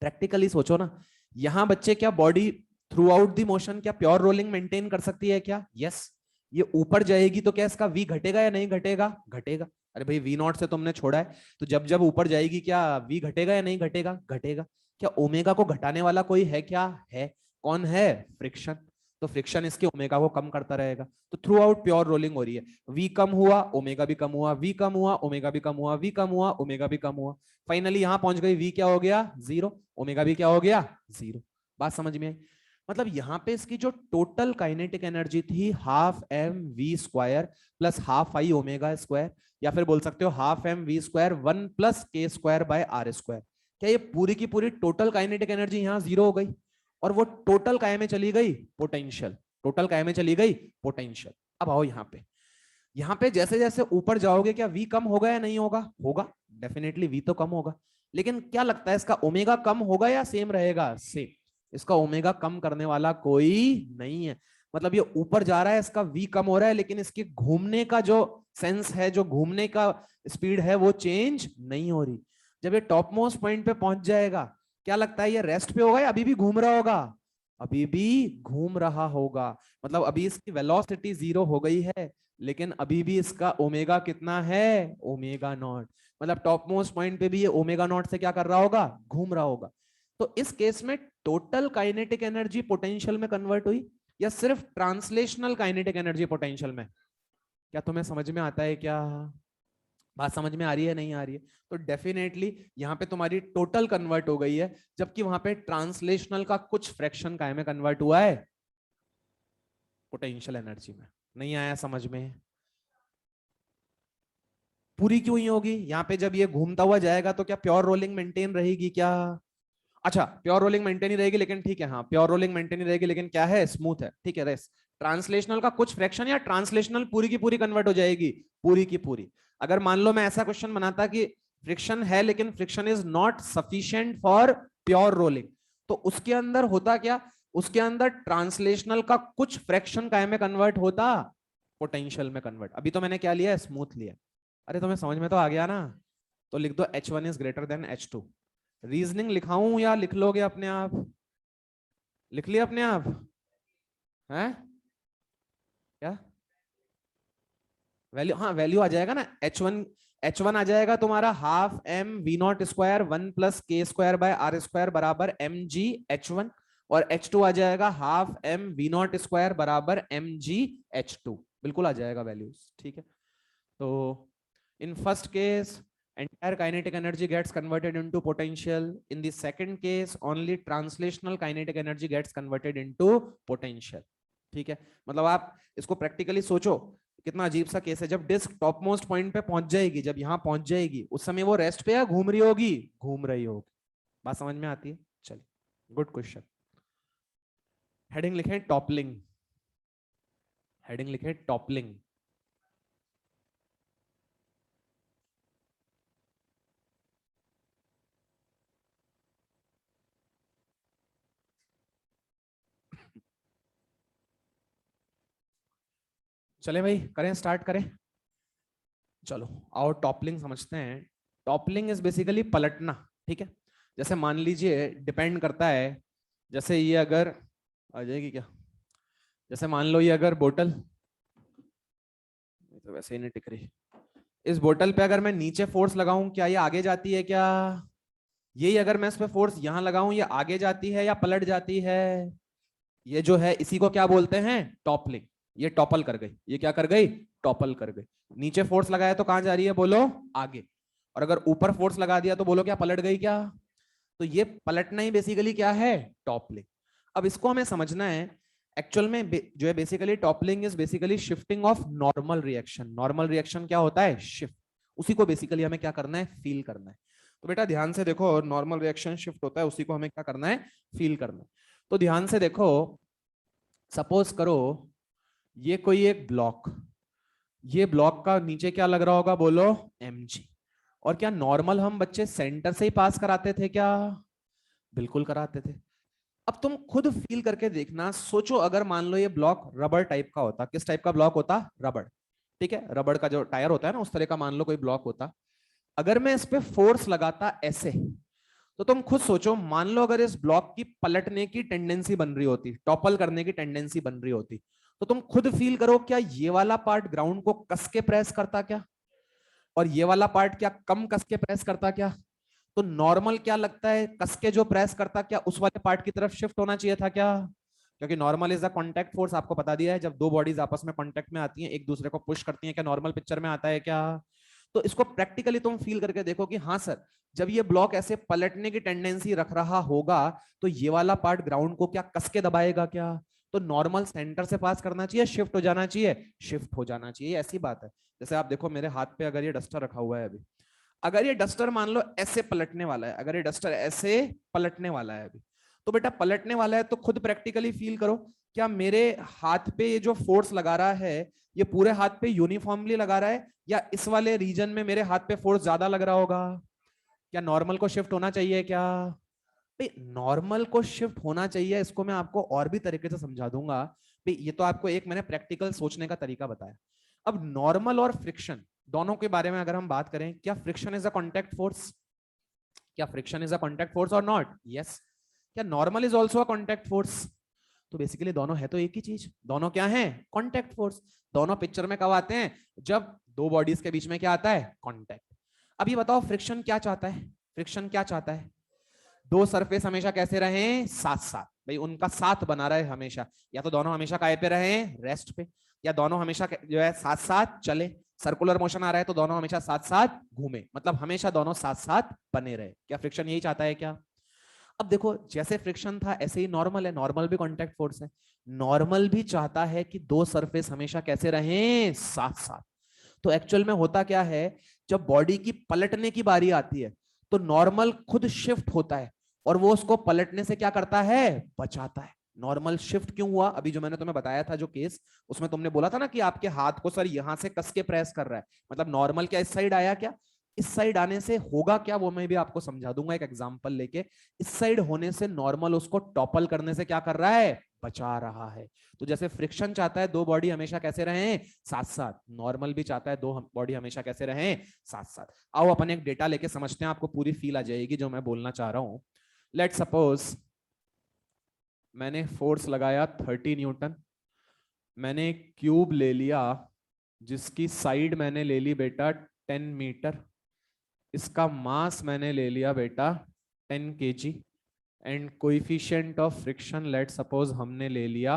प्रैक्टिकली सोचो ना, यहाँ बच्चे क्या body through out the motion क्या प्योर रोलिंग मेंटेन कर सकती है क्या? यस। ये ऊपर जाएगी तो क्या इसका वी घटेगा या नहीं घटेगा? घटेगा। अरे भाई वी नॉट से तुमने छोड़ा है, तो जब जब ऊपर जाएगी क्या वी घटेगा या नहीं घटेगा? घटेगा। क्या ओमेगा को घटाने वाला कोई है क्या? है। कौन है? फ्रिक्शन। तो फ्रिक्शन इसके ओमेगा को कम करता रहेगा। तो थ्रू आउट प्योर रोलिंग हो रही है। वी कम हुआ ओमेगा भी कम हुआ, वी कम हुआ ओमेगा भी कम हुआ, वी कम हुआ ओमेगा भी कम हुआ। फाइनली यहां पहुंच गई, वी क्या हो गया? जीरो। ओमेगा भी क्या हो गया? जीरो। बात समझ में आई? मतलब यहाँ पे इसकी जो टोटल काइनेटिक एनर्जी थी half M V square plus half I omega square, या फिर बोल सकते हो half M V square 1 plus K square by R square. क्या ये पूरी की पूरी टोटल काइनेटिक एनर्जी यहाँ जीरो हो गई? और वो टोटल काय में चली गई? पोटेंशियल। टोटल काय में चली गई? पोटेंशियल। अब आओ यहाँ पे जैसे जैसे ऊपर जाओगे क्या वी कम होगा या नहीं होगा? होगा। डेफिनेटली वी तो कम होगा। लेकिन क्या लगता है इसका ओमेगा कम होगा या सेम रहेगा? सेम। इसका ओमेगा कम करने वाला कोई नहीं है। मतलब ये ऊपर जा रहा है, इसका वी कम हो रहा है, लेकिन इसके घूमने का जो सेंस है, जो घूमने का स्पीड है, वो चेंज नहीं हो रही। जब ये टॉप मोस्ट पॉइंट पे पहुंच जाएगा, क्या लगता है ये रेस्ट पे होगा या अभी भी घूम रहा होगा? अभी भी घूम रहा होगा। मतलब अभी इसकी वेलोसिटी जीरो हो गई है, लेकिन अभी भी इसका ओमेगा कितना है? Omega naught. मतलब टॉप मोस्ट पॉइंट पे भी ये ओमेगा नॉट से क्या कर रहा होगा? घूम रहा होगा। तो इस केस में टोटल काइनेटिक एनर्जी पोटेंशियल में कन्वर्ट हुई या सिर्फ ट्रांसलेशनल काइनेटिक एनर्जी पोटेंशियल में? क्या तुम्हें समझ में आता है क्या? बात समझ में आ रही है नहीं आ रही है? तो डेफिनेटली यहाँ पे तुम्हारी टोटल कन्वर्ट हो गई है, जबकि वहां पे ट्रांसलेशनल का कुछ फ्रैक्शन काय में कन्वर्ट हुआ है? पोटेंशियल एनर्जी में। नहीं आया समझ में? पूरी क्यों ही होगी? यहाँ पे जब ये घूमता हुआ जाएगा तो क्या प्योर रोलिंग मेंटेन रहेगी क्या? अच्छा प्योर रोलिंग मेंटेन ही रहेगी, लेकिन ठीक है, हाँ प्योर रोलिंग मेंटेन ही रहेगी, लेकिन क्या है? स्मूथ है। ठीक है, रेस ट्रांसलेशनल का कुछ फ्रैक्शन या ट्रांसलेशनल पूरी की पूरी कन्वर्ट हो जाएगी? पूरी की पूरी। अगर मान लो मैं ऐसा क्वेश्चन बनाता कि फ्रिक्शन है लेकिन friction is not sufficient for pure rolling, तो उसके अंदर होता क्या? उसके अंदर ट्रांसलेशनल का कुछ फ्रैक्शन काय में कन्वर्ट होता? पोटेंशियल में कन्वर्ट। अभी तो मैंने क्या लिया? स्मूथ लिया। अरे तुम्हें समझ में तो आ गया ना? तो लिख दो H1 is greater than H2। Reasoning लिखाऊं या लिख लोगे अपने आप? लिख लिया अपने आप? हैं क्या वैल्यू? हाँ वैल्यू आ जाएगा ना, एच वन आ जाएगा तुम्हारा half M we naught square 1 + k² / r² बराबर एम जी H1, और H2 आ जाएगा half M we naught square बराबर एम जी H2। बिल्कुल आ जाएगा वैल्यूज, ठीक है। तो in first case entire kinetic energy gets converted into potential, in the second case only translational kinetic energy gets converted into potential, ठीक है। मतलब आप इसको प्रैक्टिकली सोचो, कितना अजीब सा केस है। जब डिस्क टॉप मोस्ट पॉइंट पे पहुंच जाएगी, जब यहां पहुंच जाएगी, उस समय वो रेस्ट पे या घूम रही होगी? घूम रही होगी। बात समझ में आती है? चलिए, गुड क्वेश्चन। हेडिंग लिखें टॉपलिंग, हेडिंग लिखें टॉपलिंग। चले भाई, करें, स्टार्ट करें। चलो आओ टॉपलिंग समझते हैं। टॉपलिंग इज बेसिकली पलटना, ठीक है। जैसे मान लीजिए, डिपेंड करता है, जैसे ये अगर आ जाएगी क्या, जैसे मान लो ये अगर बोतल, तो वैसे ही नहीं टिक रही, इस बोतल पे अगर मैं नीचे फोर्स लगाऊं, क्या ये आगे जाती है क्या? यही अगर मैं इस पे फोर्स यहां लगाऊं, ये आगे जाती है या पलट जाती है? ये जो है इसी को क्या बोलते हैं? टॉपलिंग। ये टॉपल कर गई, ये क्या कर गई? टॉपल कर गई। नीचे फोर्स लगाया तो कहां जा रही है बोलो? आगे। और अगर ऊपर फोर्स लगा दिया तो बोलो क्या पलट गई क्या? तो ये पलटना ही बेसिकली क्या है? टॉपलिंग। अब इसको हमें समझना है, एक्चुअल में जो है basically toppling is basically shifting of normal reaction. Normal reaction क्या होता है? शिफ्ट। उसी को बेसिकली हमें क्या करना है? फील करना है। तो बेटा ध्यान से देखो, नॉर्मल रिएक्शन शिफ्ट होता है, उसी को हमें क्या करना है? फील करना है। तो ध्यान से देखो, सपोज करो ये कोई एक ब्लॉक, ये ब्लॉक का नीचे क्या लग रहा होगा बोलो? mg। और क्या नॉर्मल हम बच्चे सेंटर से ही पास कराते थे क्या? बिल्कुल कराते थे। अब तुम खुद फील करके देखना, सोचो अगर मान लो ये ब्लॉक रबड़ टाइप का होता, किस टाइप का ब्लॉक होता? रबड़, ठीक है। रबड़ का जो टायर होता है ना, उस तरह का मान लो कोई ब्लॉक होता। अगर मैं इस पे फोर्स लगाता ऐसे, तो तुम खुद सोचो, मान लो अगर इस ब्लॉक की पलटने की टेंडेंसी बन रही होती, टॉपल करने की टेंडेंसी बन रही होती, तो तुम खुद फील करो, क्या ये वाला पार्ट ग्राउंड को कस के प्रेस करता क्या? और ये वाला पार्ट क्या कम कस के प्रेस करता क्या? तो नॉर्मल क्या लगता है, कस के जो प्रेस करता, क्या उस वाले पार्ट की तरफ शिफ्ट होना चाहिए था क्या? क्योंकि normal is the contact force, आपको बता दिया है, जब दो बॉडीज आपस में कांटेक्ट में आती हैं, एक दूसरे को पुश करती हैं, क्या नॉर्मल पिक्चर में आता है क्या? तो इसको प्रैक्टिकली तुम फील करके देखो कि हाँ सर, जब ये ब्लॉक ऐसे पलटने की टेंडेंसी रख रहा होगा, तो ये वाला पार्ट ग्राउंड को क्या कस के दबाएगा क्या? तो नॉर्मल सेंटर से पास करना चाहिए, शिफ्ट हो जाना चाहिए? शिफ्ट हो जाना चाहिए, ऐसी बात है। जैसे आप देखो मेरे हाथ पे अगर ये डस्टर रखा हुआ है अभी, अगर ये डस्टर मान लो ऐसे पलटने वाला है, अगर ये डस्टर ऐसे पलटने वाला है अभी, तो बेटा पलटने वाला है तो खुद प्रैक्टिकली फील करो, क्या मेरे हाथ पे ये जो फोर्स लगा रहा है, ये पूरे हाथ पे यूनिफॉर्मली लगा रहा है, या इस वाले रीजन में मेरे हाथ पे फोर्स ज्यादा लग रहा होगा? क्या नॉर्मल को शिफ्ट होना चाहिए क्या? भाई नॉर्मल को शिफ्ट होना चाहिए, इसको मैं आपको और भी तरीके से समझा दूंगा। भाई ये तो आपको एक मैंने प्रैक्टिकल सोचने का तरीका बताया। अब नॉर्मल और फ्रिक्शन दोनों के बारे में अगर हम बात करें, क्या friction is a contact force? क्या friction is a contact force और नॉट? यस। क्या normal is also a contact force? तो बेसिकली दोनों है तो एक ही चीज, दोनों क्या है? Contact force. दोनों पिक्चर में कब आते हैं? जब दो बॉडीज के बीच में क्या आता है? कांटेक्ट। अब ये बताओ फ्रिक्शन क्या चाहता है? फ्रिक्शन क्या चाहता है? दो सरफेस हमेशा कैसे रहे? साथ साथ। भाई उनका साथ बना रहे हमेशा, या तो दोनों हमेशा काय पे रहे? रेस्ट पे। या दोनों हमेशा जो है साथ साथ चले, सर्कुलर मोशन आ रहा है तो दोनों हमेशा साथ साथ घूमे, मतलब हमेशा दोनों साथ साथ बने रहे। क्या फ्रिक्शन यही चाहता है क्या? अब देखो जैसे फ्रिक्शन था ऐसे ही नॉर्मल है, नॉर्मल भी कांटेक्ट फोर्स है। नॉर्मल भी चाहता है कि दो सरफेस हमेशा कैसे रहें? साथ साथ। तो एक्चुअल में होता क्या है, जब बॉडी की पलटने की बारी आती है, तो नॉर्मल खुद शिफ्ट होता है और वो उसको पलटने से क्या करता है? बचाता है। नॉर्मल शिफ्ट क्यों हुआ? अभी जो मैंने तुम्हें बताया था जो केस, उसमें तुमने बोला था ना कि आपके हाथ को सर यहां से कस के प्रेस कर रहा है, मतलब नॉर्मल क्या इस साइड आया क्या? इस साइड आने से होगा क्या, वो मैं भी आपको समझा दूंगा एक एग्जांपल लेके। इस साइड होने से नॉर्मल उसको टॉपल करने से क्या कर रहा है? बचा रहा है। तो जैसे फ्रिक्शन चाहता है दो बॉडी हमेशा कैसे रहें, साथ साथ, नॉर्मल भी चाहता है दो बॉडी हमेशा कैसे रहें, साथ साथ। आओ अपन एक डेटा लेके समझते हैं, आपको पूरी फील आ जाएगी जो मैं बोलना चाह रहा हूं। लेट सपोज मैंने फोर्स लगाया 30 न्यूटन, मैंने क्यूब ले लिया जिसकी साइड मैंने ले ली बेटा 10 मीटर, इसका मास मैंने ले लिया बेटा 10 kg, and coefficient of friction let suppose हमने ले लिया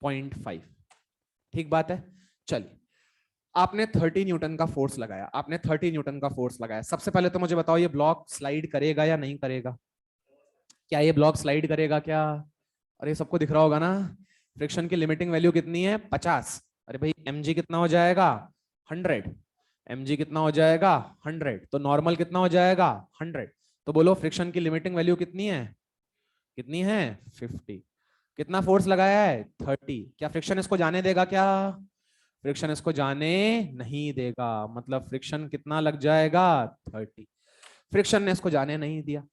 0.5। ठीक बात है। चलिए, आपने 30 न्यूटन का फोर्स लगाया, आपने 30 न्यूटन का फोर्स लगाया। सबसे पहले तो मुझे बताओ ये ब्लॉक स्लाइड करेगा या नहीं करेगा? क्या ये ब्लॉक स्लाइड करेगा क्या? अरे सबको दिख रहा होगा ना, फ्रिक्शन की लिमिटिंग वैल्यू कितनी है, 50। अरे भाई mg कितना हो जाएगा, 100। mg कितना हो जाएगा, 100। तो नॉर्मल कितना हो जाएगा, 100। तो बोलो फ्रिक्शन की लिमिटिंग वैल्यू कितनी है, कितनी है, 50। कितना फोर्स लगाया है, 30। क्या फ्रिक्शन इसको जाने देगा क्या? फ्रिक्शन इसको जाने नहीं देगा, मतलब फ्रिक्शन कितना लग जाएगा, 30। फ्रिक्शन ने इसको जाने नहीं दिया।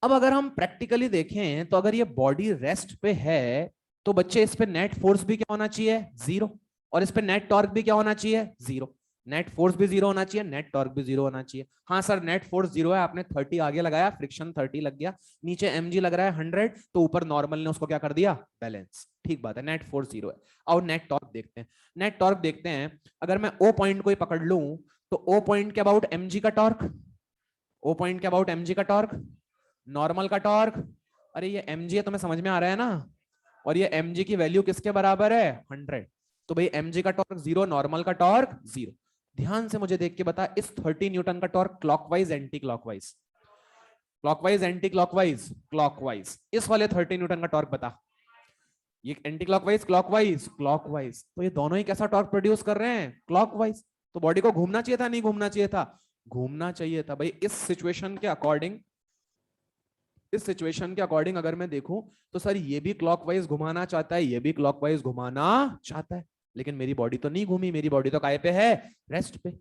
अब अगर हम प्रैक्टिकली देखें तो अगर ये बॉडी रेस्ट पे है तो बच्चे इस पे नेट फोर्स भी क्या होना चाहिए, 0, और इस पे नेट टॉर्क भी क्या होना चाहिए, 0। नेट फोर्स भी 0 होना चाहिए, नेट टॉर्क भी 0 होना चाहिए। हाँ सर नेट फोर्स 0 है, आपने 30 आगे लगाया, फ्रिक्शन 30 लग गया, नीचे mg लग रहा है 100, तो ऊपर नॉर्मल ने उसको क्या कर दिया, बैलेंस। ठीक बात है, नेट फोर्स 0 है। और नेट टॉर्क देखते हैं, नेट टॉर्क देखते हैं। अगर मैं O पॉइंट को ही पकड़ लूं तो O पॉइंट के अबाउट mg का टॉर्क, O पॉइंट के अबाउट mg का टॉर्क, नॉर्मल का टॉर्क, अरे ये mg है, तुम्हें समझ में आ रहा है ना, और ये mg की वैल्यू किसके बराबर है, 100। तो भाई mg का टॉर्क 0, नॉर्मल का टॉर्क 0। ध्यान से मुझे देख के बता, इस 30 न्यूटन का torque clockwise anti clockwise, clockwise anti clockwise, clockwise, इस वाले 30 न्यूटन का टॉर्क बता। ये एंटी क्लॉकवाइज, क्लॉकवाइज, क्लॉकवाइज, तो ये दोनों ही कैसा टॉर्क प्रोड्यूस कर रहे हैं, क्लॉकवाइज। तो बॉडी को घूमना चाहिए था, नहीं घूमना चाहिए था, घूमना चाहिए था। भाई इस सिचुएशन के अकॉर्डिंग, इस सिचुएशन के अकॉर्डिंग अगर मैं देखूं तो सर ये भी क्लॉकवाइज घुमाना चाहता है, ये भी क्लॉकवाइज घुमाना चाहता है, लेकिन मेरी बॉडी तो नहीं घूमी, मेरी बॉडी तो काय पे है, रेस्ट पे।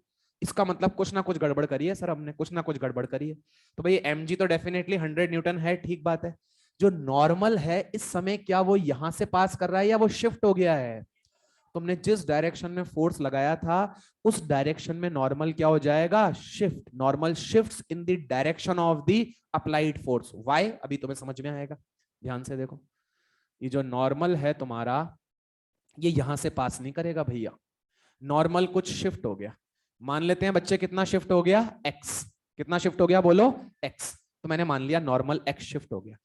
इसका मतलब कुछ ना कुछ गड़बड़ करी है सर हमने, कुछ ना कुछ गड़बड़ करी है। तो भाई mg तो डेफिनेटली 100 न्यूटन है, ठीक बात है। जो नॉर्मल है इस समय क्या वो यहां से पास कर रहा है या वो शिफ्ट हो गया है? तुमने जिस डायरेक्शन में फोर्स लगाया था उस डायरेक्शन में नॉर्मल क्या हो जाएगा, shift. Normal shifts in the direction of the applied force. Why, अभी तुम्हें समझ में आएगा, ध्यान से देखो। ये जो नॉर्मल है तुम्हारा, ये यहां से पास नहीं करेगा भैया, नॉर्मल कुछ शिफ्ट हो गया। मान लेते हैं बच्चे कितना शिफ्ट हो गया, x। कितना शिफ्ट हो गया बोलो, x। तो मैंने मान लिया नॉर्मल x शिफ्ट हो गया।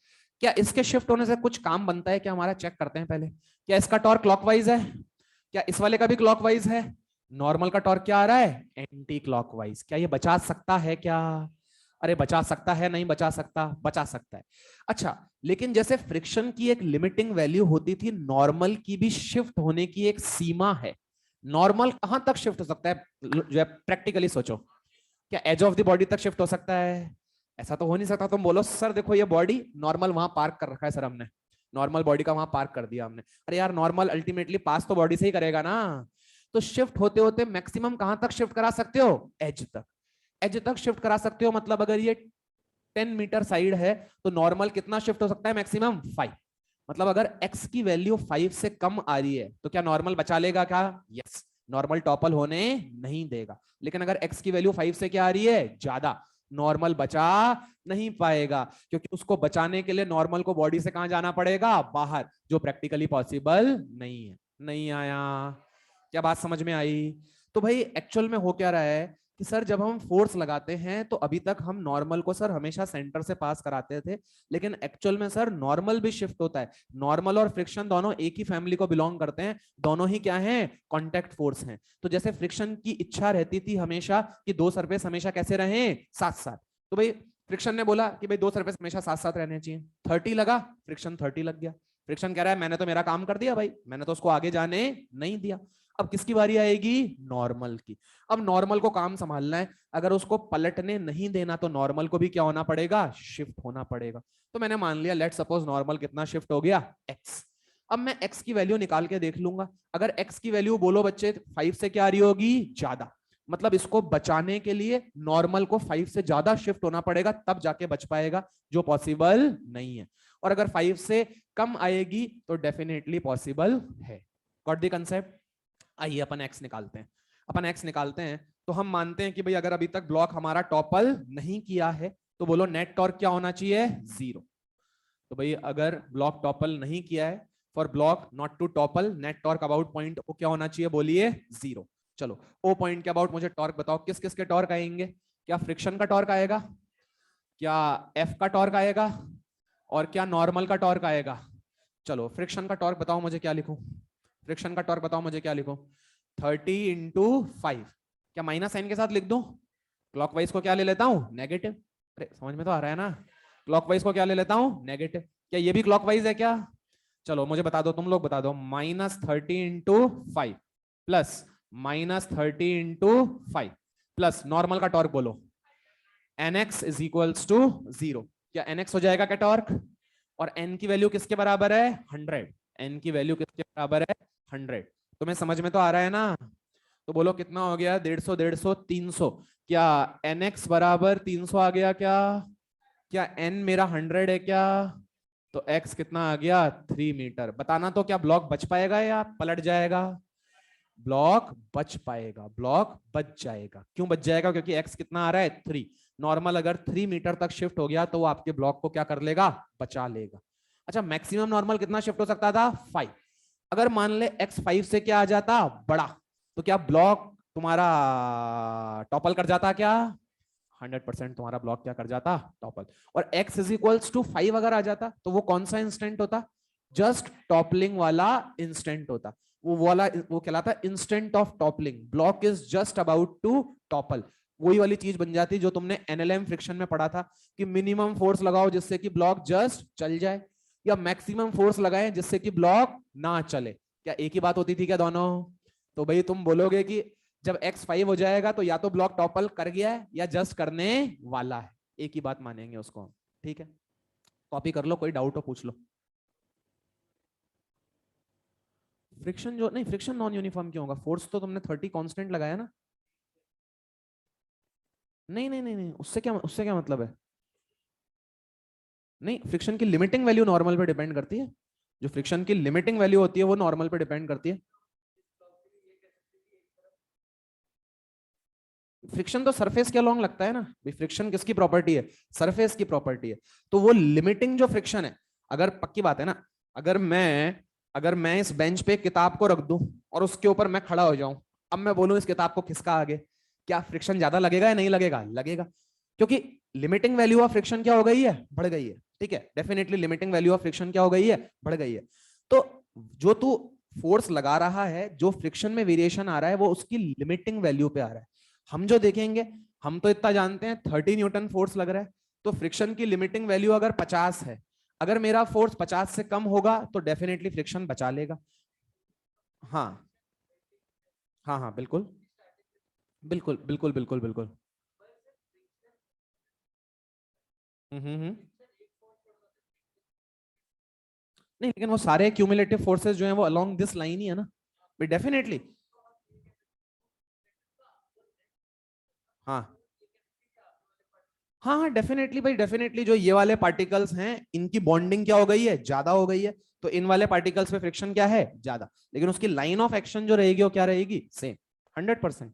क्या इसके शिफ्ट होने से कुछ काम बनता है क्या हमारा, चेक करते हैं पहले। क्या इसका टॉर्क क्लॉकवाइज है, क्या इस वाले का भी क्लॉकवाइज है? नॉर्मल का टॉर्क क्या आ रहा है, एंटी क्लॉकवाइज। क्या ये बचा सकता है क्या? अरे बचा सकता है, नहीं बचा सकता, बचा सकता है। अच्छा, लेकिन जैसे फ्रिक्शन की एक लिमिटिंग वैल्यू होती थी, नॉर्मल की भी शिफ्ट होने की एक सीमा है। नॉर्मल कहां तक शिफ्ट हो सकता है, जो है प्रैक्टिकली सोचो। क्या एज ऑफ द बॉडी तक शिफ्ट हो सकता है? ऐसा तो हो नहीं सकता। तुम बोलो सर देखो ये बॉडी नॉर्मल वहां पार्क कर रखा है सर हमने, नॉर्मल बॉडी का वहां पार्क कर दिया हमने। अरे यार नॉर्मल अल्टीमेटली पास तो बॉडी से ही करेगा ना। तो शिफ्ट होते होते मैक्सिमम कहां तक शिफ्ट करा सकते हो, एज तक। एज तक शिफ्ट करा सकते हो, मतलब अगर ये 10 मीटर साइड है तो नॉर्मल कितना शिफ्ट हो सकता है, मैक्सिमम 5। मतलब अगर x की वैल्यू 5 से कम आ रही है तो क्या नॉर्मल बचा लेगा क्या, यस। नॉर्मल टॉपल होने नहीं देगा। लेकिन अगर x की वैल्यू 5 से क्या आ रही है, ज्यादा, नॉर्मल बचा नहीं पाएगा, क्योंकि उसको बचाने के लिए नॉर्मल को बॉडी से कहां जाना पड़ेगा, बाहर, जो प्रैक्टिकली पॉसिबल नहीं है। नहीं आया, क्या बात समझ में आई? तो भाई एक्चुअल में हो क्या रहा है कि सर जब हम फोर्स लगाते हैं तो अभी तक हम नॉर्मल को सर हमेशा सेंटर से पास कराते थे, लेकिन एक्चुअल में सर नॉर्मल भी शिफ्ट होता है। नॉर्मल और फ्रिक्शन दोनों एक ही फैमिली को बिलोंग करते हैं, दोनों ही क्या हैं, कांटेक्ट फोर्स हैं। तो जैसे फ्रिक्शन की इच्छा रहती थी हमेशा कि दो सरफेस हमेशा कैसे रहें, साथ साथ, तो भाई फ्रिक्शन ने बोला कि भाई दो सरफेस हमेशा साथ साथ रहने चाहिए। 30 लगा, फ्रिक्शन 30 लग गया। फ्रिक्शन कह रहा है मैंने तो मेरा काम कर दिया भाई, मैंने तो उसको आगे जाने नहीं दिया। अब किसकी बारी आएगी, नॉर्मल की। अब नॉर्मल को काम संभालना है, अगर उसको पलटने नहीं देना तो नॉर्मल को भी क्या होना पड़ेगा, शिफ्ट होना पड़ेगा। तो मैंने मान लिया लेट सपोज नॉर्मल कितना शिफ्ट हो गया, x। अब मैं x की वैल्यू निकाल के देख लूंगा। अगर x की वैल्यू बोलो बच्चे 5 से क्या आ रही होगी, ज्यादा, मतलब इसको बचाने के लिए नॉर्मल को 5 से ज्यादा शिफ्ट होना पड़ेगा, तब जाके बच पाएगा, जो पॉसिबल नहीं है। और अगर 5 से कम आएगी तो डेफिनेटली पॉसिबल है। Got the concept? आइए अपन एक्स निकालते हैं। अपन एक्स निकालते हैं तो हम मानते हैं कि भाई अगर अभी तक ब्लॉक हमारा टॉपल नहीं किया है तो बोलो नेट टॉर्क क्या होना चाहिए? 0। तो भाई अगर ब्लॉक टॉपल नहीं किया है, for block not to topple net torque about point O क्या होना चाहिए? बोलिए 0। चलो ओ पॉइंट के अबाउट मुझे टॉर्क बताओ, किस किस के टॉर्क आएंगे? क्या फ्रिक्शन का टॉर्क आएगा, क्या एफ का टॉर्क आएगा, और क्या नॉर्मल का टॉर्क आएगा? चलो फ्रिक्शन का टॉर्क बताओ मुझे, क्या लिखूं? फ्रिक्शन का टॉर्क बताओ मुझे, क्या लिखूं? 30 इंटू 5। क्या माइनस साइन के साथ लिख दूं? क्लॉकवाइज को क्या ले लेता हूं? नेगेटिव। अरे समझ में तो आ रहा है ना? क्लॉकवाइज को क्या ले लेता हूं? नेगेटिव। क्या ये भी क्लॉकवाइज है क्या? चलो मुझे बता दो, तुम लोग बता दो। -30 into 5 plus -30 into 5 plus normal का टॉर्क बोलो, nx इज इक्वल्स टू 0। क्या nx हो जाएगा क्या टॉर्क? और n की वैल्यू किसके बराबर है? 100। n की वैल्यू किसके बराबर है? 100। तुम्हें समझ में तो आ रहा है ना? तो बोलो कितना हो गया? 150 150 300। क्या nx बराबर 300 आ गया क्या? क्या n मेरा 100 है क्या? तो x कितना आ गया? 3 मीटर। बताना तो क्या ब्लॉक बच पाएगा या पलट जाएगा? ब्लॉक बच पाएगा, ब्लॉक बच जाएगा। क्यों बच जाएगा? क्योंकि x कितना आ रहा है? 3। नॉर्मल अगर 3 मीटर तक शिफ्ट हो गया तो वो आपके ब्लॉक को क्या कर लेगा? बचा लेगा। अच्छा मैक्सिमम नॉर्मल कितना शिफ्ट हो सकता था? 5। अगर मान ले x 5 से क्या आ जाता? बड़ा, तो क्या ब्लॉक तुम्हारा टॉपल कर जाता? क्या 100% तुम्हारा ब्लॉक क्या कर जाता? टॉपल। और x इज इक्वल्स टू 5 अगर आ जाता तो वो कौन सा इंस्टेंट होता? जस्ट टॉपलिंग वाला इंस्टेंट होता। वो वाला वो कहलाता instant of toppling. Block is just about to topple. वही वाली चीज बन जाती जो तुमने एनएलएम फ्रिक्शन में पढ़ा था कि मिनिमम फोर्स लगाओ जिससे कि ब्लॉक जस्ट चल जाए, या मैक्सिमम फोर्स लगाएं जिससे कि ब्लॉक ना चले। क्या एक ही बात होती थी क्या दोनों? तो भाई तुम बोलोगे कि जब x 5 हो जाएगा तो या तो ब्लॉक टॉपल कर गया है या जस्ट करने वाला है। एक ही बात मानेंगे उसको। ठीक है, कॉपी कर लो, कोई डाउट हो पूछ लो। फ्रिक्शन जो नहीं, फ्रिक्शन नॉन यूनिफॉर्म क्यों होगा? फोर्स तो तुमने 30 कांस्टेंट लगाया ना? नहीं नहीं नहीं नहीं, उससे क्या मतलब है? नहीं, फ्रिक्शन की लिमिटिंग वैल्यू नॉर्मल पे डिपेंड करती है। जो फ्रिक्शन की लिमिटिंग वैल्यू होती है वो नॉर्मल पे डिपेंड करती है। फ्रिक्शन तो सरफेस के अलोंग लगता है ना भाई। फ्रिक्शन किसकी प्रॉपर्टी है? सरफेस की प्रॉपर्टी है। तो वो लिमिटिंग जो फ्रिक्शन है, अगर पक्की बात है ना, अगर मैं इस बेंच पे किताब को रख दूं और उसके ऊपर मैं खड़ा हो जाऊं, अब मैं बोलूं इस किताब को खिसका आगे, क्या फ्रिक्शन ज्यादा लगेगा या नहीं लगेगा? लगेगा। क्योंकि लिमिटिंग वैल्यू ऑफ फ्रिक्शन क्या हो गई है? बढ़ गई है। ठीक है, definitely limiting value of friction क्या हो गई है? बढ़ गई है। तो जो तू फोर्स लगा रहा है, जो फ्रिक्शन में वेरिएशन आ रहा है, वो उसकी लिमिटिंग वैल्यू पे आ रहा है। हम जो देखेंगे, हम तो इतना जानते हैं 30 न्यूटन फोर्स लग रहा है, तो फ्रिक्शन की लिमिटिंग वैल्यू अगर 50 है, अगर मेरा फोर्स 50 से कम होगा तो डेफिनेटली फ्रिक्शन बचा लेगा। हाँ हाँ हाँ बिल्कुल बिल्कुल बिल्कुल बिल्कुल बिल्कुल। हम्म। नहीं, लेकिन वो सारे क्यूमुलेटिव फोर्सेस जो हैं वो अलोंग दिस लाइन ही है ना डेफिनेटली। हाँ हाँ हाँ डेफिनेटली भाई, डेफिनेटली जो ये वाले पार्टिकल्स हैं इनकी बॉन्डिंग क्या हो गई है? ज्यादा हो गई है। तो इन वाले पार्टिकल्स पे फ्रिक्शन क्या है? ज्यादा। लेकिन उसकी लाइन ऑफ एक्शन जो रहेगी वो क्या रहेगी? सेम 100%।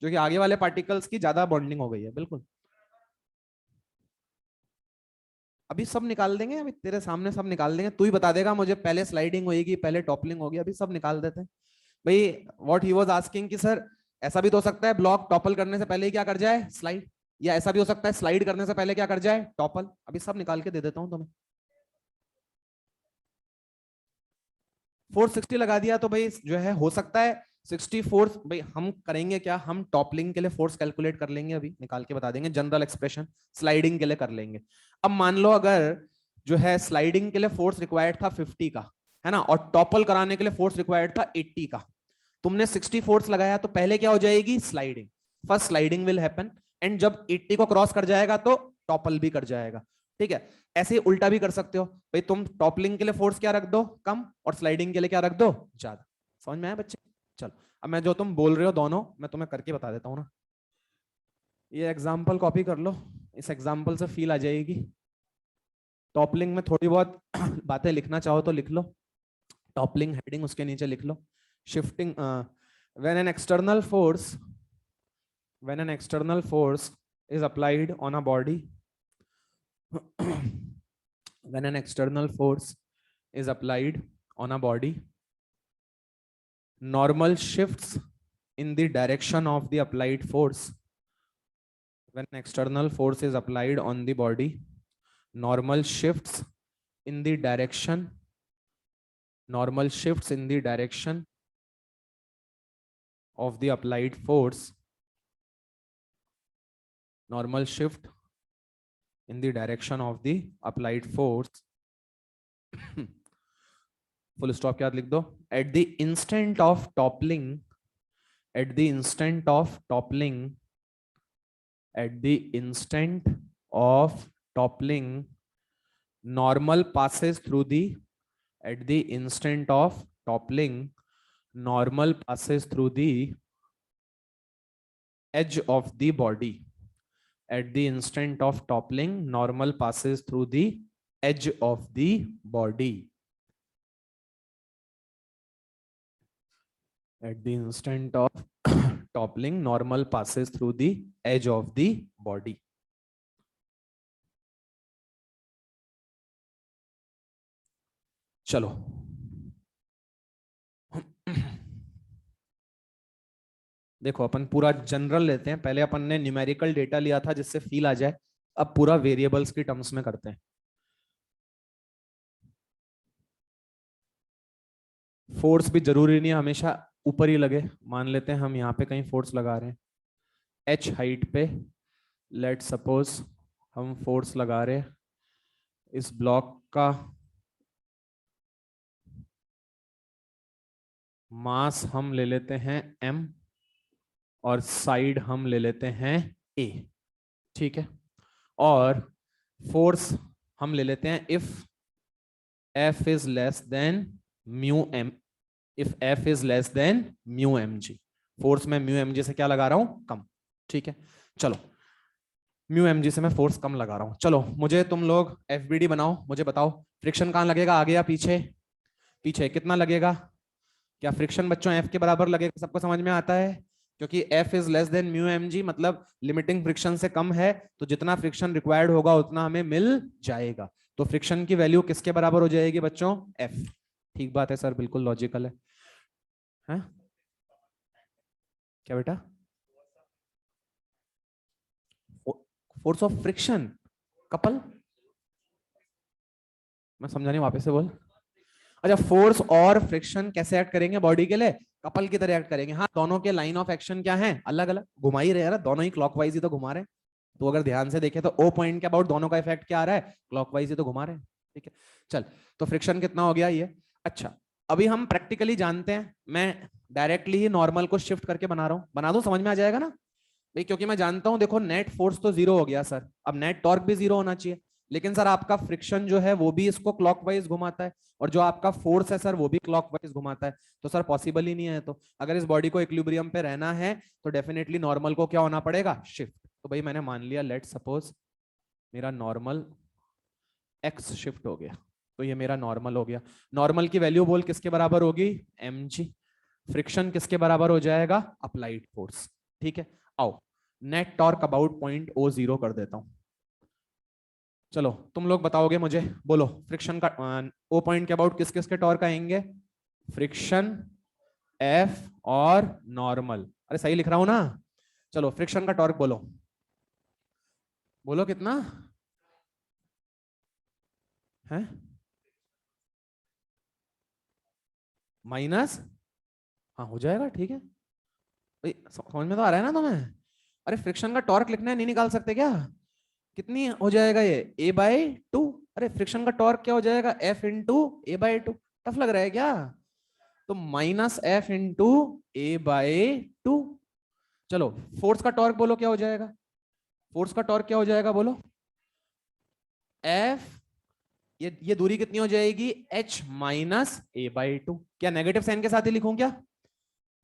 जो कि आगे वाले पार्टिकल्स की ज्यादा बॉन्डिंग हो गई है। बिल्कुल। अभी सब निकाल देंगे, अभी तेरे सामने सब निकाल देंगे। तू ही बता देगा मुझे पहले स्लाइडिंग होगी पहले टॉपलिंग होगी, अभी सब निकाल देते हैं। भाई व्हाट ही वाज आस्किंग कि सर ऐसा भी तो हो सकता है ब्लॉक टॉपल करने से पहले ही क्या कर जाए? स्लाइड। या ऐसा भी हो सकता है स्लाइड करने से पहले क्या कर जाए? टॉपल। अभी सब निकाल के दे देता हूं तुम्हें। 460 लगा दिया तो भाई जो है हो सकता है 64। भाई हम करेंगे क्या, हम टॉपलिंग के लिए फोर्स कैलकुलेट कर लेंगे, अभी निकाल के बता देंगे जनरल एक्सप्रेशन। स्लाइडिंग के लिए कर लेंगे। अब मान लो अगर जो है स्लाइडिंग के लिए फोर्स रिक्वायर्ड था 50 का, है ना, और टॉपल कराने के लिए फोर्स रिक्वायर्ड था 80 का। तुमने 60 फोर्स लगाया तो पहले क्या हो जाएगी? Sliding. First sliding will happen, and जब 80 को क्रॉस कर जाएगा तो टॉपल भी कर जाएगा। ठीक है, ऐसे ही उल्टा भी कर सकते हो भाई, तुम टॉपलिंग के लिए फोर्स क्या रख दो? कम, और स्लाइडिंग के लिए क्या रख दो? ज्यादा। समझ में आया बच्चे? चलो अब मैं जो तुम बोल रहे हो दोनों मैं तुम्हें करके बता देता हूँ ना। ये एग्जाम्पल कॉपी कर लो, इस एग्जाम्पल से फील आ जाएगी। टॉपलिंग में थोड़ी बहुत बातें लिखना चाहो तो लिख लो, टॉपलिंग हेडिंग उसके नीचे लिख लो। Shifting, when an external force is applied on a body when an external force is applied on a body, normal shifts in the direction of the applied force. When an external force is applied on the body, normal shifts in the direction of the applied force, normal shift in the direction of the applied force, full stop के बाद लिख दो, at the instant of toppling, at the instant of toppling, normal passes through the, at the instant of toppling, normal passes through the edge of the body. At the instant of toppling, normal passes through the edge of the body. At the instant of toppling, normal passes through the edge of the body. चलो देखो, अपन पूरा general लेते हैं। पहले अपन ने numerical data लिया था जिससे फील आ जाए, अब पूरा वेरिएबल्स की टर्म्स में करते हैं। फोर्स भी जरूरी नहीं है हमेशा ऊपर ही लगे, मान लेते हैं हम यहाँ पे कहीं फोर्स लगा रहे हैं h हाइट पे, लेट सपोज हम फोर्स लगा रहे हैं इस ब्लॉक का मास हम ले लेते हैं m और साइड हम ले लेते हैं a, ठीक है, और फोर्स हम ले लेते हैं if f is less than mu m, if f is less than mu mg। Force में म्यू mg से क्या लगा रहा हूं, कम, ठीक है। चलो म्यू mg से मैं फोर्स कम लगा रहा हूं। चलो मुझे तुम लोग FBD बनाओ, मुझे बताओ फ्रिक्शन कहां लगेगा, आगे या पीछे? पीछे। कितना लगेगा? क्या फ्रिक्शन बच्चों F के बराबर लगेगा? सबको समझ में आता है? क्योंकि F is less than mu mg मतलब लिमिटिंग फ्रिक्शन से कम है, तो जितना फ्रिक्शन रिक्वायर्ड होगा उतना हमें मिल जाएगा। तो फ्रिक्शन की वैल्यू किसके बराबर हो जाएगी बच्चों? F। ठीक बात है सर, बिल्कुल लॉजिकल है? क्या बेटा? फोर्स ऑफ फ्रिक्शन कपल, मैं समझा नहीं, वापस से बोल। अच्छा, फोर्स और फ्रिक्शन कैसे एक्ट करेंगे बॉडी के लिए? कपल की तरह एक्ट करेंगे। हाँ, दोनों के लाइन ऑफ एक्शन क्या है? अलग अलग, घुमा ही रहे हैं ना, दोनों ही क्लॉकवाइज ही तो घुमा रहे हैं। तो अगर ध्यान से देखें तो ओ पॉइंट के अबाउट दोनों का इफेक्ट क्या आ रहा है? क्लॉकवाइज ही तो घुमा रहे हैं, ठीक है। चल, तो फ्रिक्शन कितना हो गया ये? अच्छा, अभी हम प्रैक्टिकली जानते हैं, मैं डायरेक्टली ही नॉर्मल को शिफ्ट करके बना रहा हूँ, बना दूं, समझ में आ जाएगा ना भाई? क्योंकि मैं जानता हूं, देखो नेट फोर्स तो जीरो हो गया सर, अब नेट टॉर्क भी जीरो होना चाहिए, लेकिन सर आपका फ्रिक्शन जो है वो भी इसको क्लॉकवाइज घुमाता है, और जो आपका फोर्स है सर वो भी क्लॉकवाइज घुमाता है, तो सर पॉसिबल ही नहीं है। तो अगर इस बॉडी को इक्विलिब्रियम पे रहना है तो डेफिनेटली नॉर्मल को क्या होना पड़ेगा? शिफ्ट। तो भाई मैंने मान लिया, लेट सपोज मेरा नॉर्मल एक्स शिफ्ट हो गया, तो ये मेरा नॉर्मल हो गया। नॉर्मल की वैल्यू बोल किसके बराबर होगी? mg। फ्रिक्शन किसके बराबर हो जाएगा? अप्लाइड फोर्स, ठीक है। आओ नेट टॉर्क अबाउट 0.0 कर देता हूं। चलो तुम लोग बताओगे मुझे, बोलो फ्रिक्शन का ओ पॉइंट के अबाउट किस किस के टॉर्क आएंगे? फ्रिक्शन, एफ और नॉर्मल। अरे सही लिख रहा हूं ना? चलो फ्रिक्शन का टॉर्क बोलो, बोलो कितना है? माइनस, हाँ हो जाएगा, ठीक है भाई, समझ में तो आ रहा है ना तुम्हें? अरे फ्रिक्शन का टॉर्क लिखना है, नहीं निकाल सकते क्या? कितनी हो जाएगा ये? a/2। अरे फ्रिक्शन का टॉर्क क्या हो जाएगा? F into a/2। टफ लग रहा है क्या? तो -F इंटू a/2। चलो फोर्स का टॉर्क बोलो क्या हो जाएगा? फोर्स का टॉर्क क्या हो जाएगा बोलो? F, ये दूरी कितनी हो जाएगी? h minus a/2। क्या नेगेटिव साइन के साथ ही लिखूं क्या?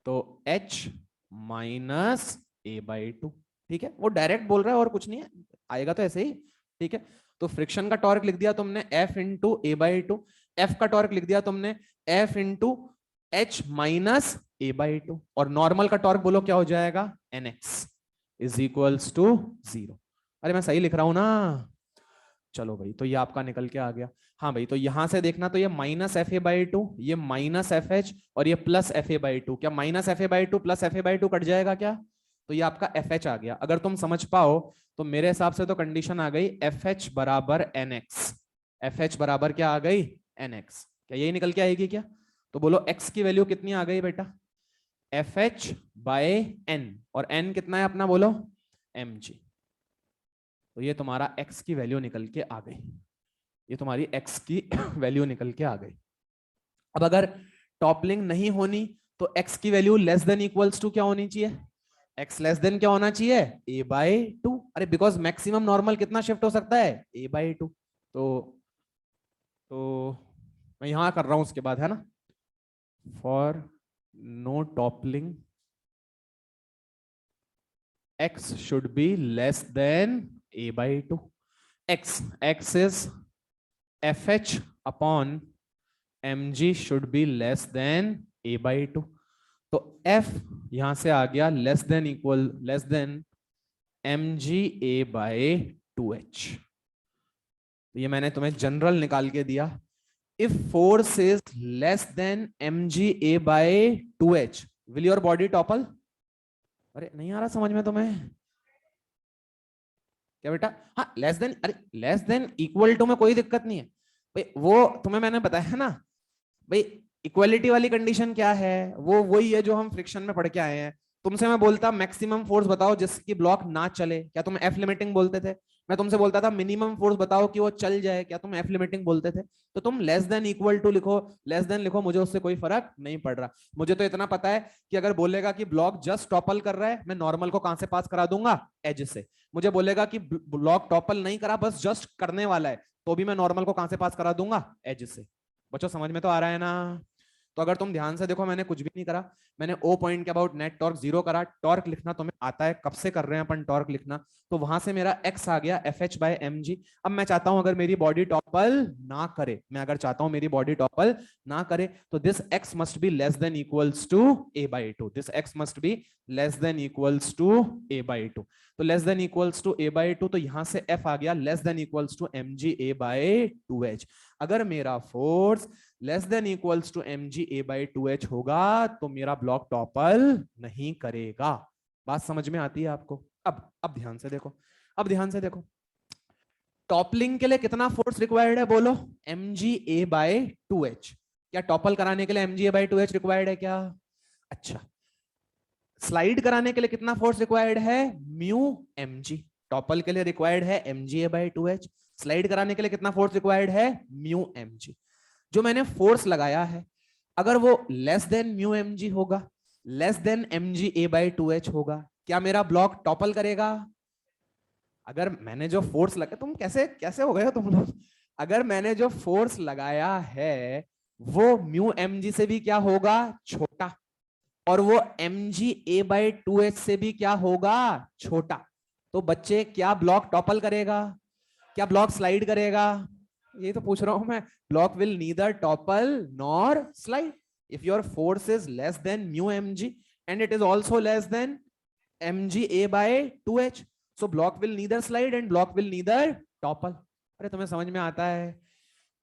तो h माइनस a/2, ठीक है। वो डायरेक्ट बोल रहा है और कुछ नहीं है, आएगा तो ऐसे ही, ठीक है। तो फ्रिक्शन का टॉर्क लिख दिया तुमने F into A by to, F का टॉर्क लिख दिया तुमने F into H minus A by to, और नॉर्मल का टॉर्क बोलो क्या हो जाएगा, NX इज इक्वल्स टू 0। अरे मैं सही लिख रहा हूं ना, चलो भाई, तो ये आपका निकल के आ गया। हाँ भाई, तो यहां से देखना, तो ये minus f a by two, ये माइनस एफ एच, और ये plus f a by two, क्या minus f a by two plus f a by two cut जाएगा क्या, तो ये आपका एफ एच आ गया। अगर तुम समझ पाओ तो मेरे हिसाब से तो कंडीशन आ गई एफ एच बराबर एन एक्स, एफ एच बराबर क्या आ गई, एन एक्स, क्या यही निकल के आएगी क्या, तो बोलो एक्स की वैल्यू कितनी आ गई बेटा, एफ एच बाय एन, और एन कितना है अपना, बोलो एम जी। तो ये तुम्हारा x की वैल्यू निकल के आ गई, ये तुम्हारी x की वैल्यू निकल के आ गई। अब अगर टॉपलिंग नहीं होनी तो x की value less than equals to क्या होनी चाहिए, x लेस देन क्या होना चाहिए, a बाई टू। अरे बिकॉज मैक्सिमम नॉर्मल कितना शिफ्ट हो सकता है, a बाई टू। तो मैं यहां कर रहा हूं उसके बाद, है ना, for no toppling x should be less than a by 2, x is fh upon mg should be less than a by 2, तो f यहां से आ गया less than equal, less than mg a by 2h। तो ये मैंने तुम्हें general निकाल के दिया। If force is less then mg a by 2h will your body topple. अरे नहीं आ रहा समझ में तुम्हें क्या बेटा, हाँ लेस देन, अरे लेस देन इक्वल टू में कोई दिक्कत नहीं है भाई, वो तुम्हें मैंने बताया है ना भाई। इक्वलिटी वाली कंडीशन क्या है, वो वही है जो हम फ्रिक्शन में पढ़ के आए हैं। तुमसे मैं बोलता मैक्सिमम फोर्स बताओ जिसकी ब्लॉक ना चले, क्या तुम एफ लिमिटिंग बोलते थे, मैं तुमसे बोलता था मिनिमम फोर्स बताओ कि वो चल जाए, क्या तुम एफ लिमिटिंग बोलते थे, तो तुम लेस देन इक्वल टू लिखो, लेस देन लिखो, मुझे उससे कोई फर्क नहीं पड़ रहा। मुझे तो इतना पता है कि अगर बोलेगा कि ब्लॉक जस्ट टॉपल कर रहा है, मैं नॉर्मल को कहां से पास करा दूंगा, एज से। मुझे बोलेगा कि ब्लॉक टॉपल नहीं करा, बस जस्ट करने वाला है, तो भी मैं नॉर्मल को कहां से पास करा दूंगा, एज से। बच्चों समझ में तो आ रहा है ना। तो अगर तुम ध्यान से देखो, मैंने कुछ भी नहीं करा, मैंने ओ पॉइंट के अबाउट नेट टॉर्क 0 करा। टॉर्क लिखना तुम्हें आता है, कब से कर रहे हैं अपन टॉर्क लिखना, तो वहां से मेरा एक्स आ गया F H by M G. अब मैं चाहता हूं अगर मेरी बॉडी टॉपल ना करे, मैं अगर चाहता हूं मेरी बॉडी टॉपल ना करे, तो this x must be less than equals to a by two, this x must be less than equals to a by two. तो less than equals to a by two, तो यहां से f आ गया less than equals to m ji A by two h. अगर मेरा force less than equals to m ji A by two H होगा तो मेरा ब्लॉक टॉपल नहीं करेगा। बात समझ में आती है आपको। अब ध्यान से देखो, अब ध्यान से देखो, टॉपलिंग के लिए कितना फोर्स रिक्वायर्ड है, बोलो M ji A by two H. क्या टॉपल कराने के लिए M ji A by two H required है क्या, अच्छा। स्लाइड कराने के लिए कितना फोर्स रिक्वायर्ड है, म्यू एम जी। टॉपल के लिए रिक्वायर्ड है M ji A by two H, slide कराने के लिए कितना फोर्स रिक्वायर्ड है, म्यू एम जी। जो मैंने फोर्स लगाया है अगर वो लेस देन म्यू एम जी होगा, less than M ji A by two H होगा, क्या मेरा ब्लॉक टॉपल करेगा। अगर मैंने जो फोर्स लगा, तुम कैसे कैसे हो गए हो तुम लोग, अगर मैंने जो फोर्स लगाया है वो म्यू एम जी से भी क्या होगा, छोटा, और वो M ji A by two H से भी क्या होगा, छोटा, तो बच्चे क्या ब्लॉक टॉपल करेगा, क्या ब्लॉक स्लाइड करेगा, ये तो पूछ रहा हूं मैं। Block will neither topple nor slide if your force is less than mu M G and it is also less than M ji A by two H, so block will neither slide and block will neither topple. अरे तुम्हें समझ में आता है,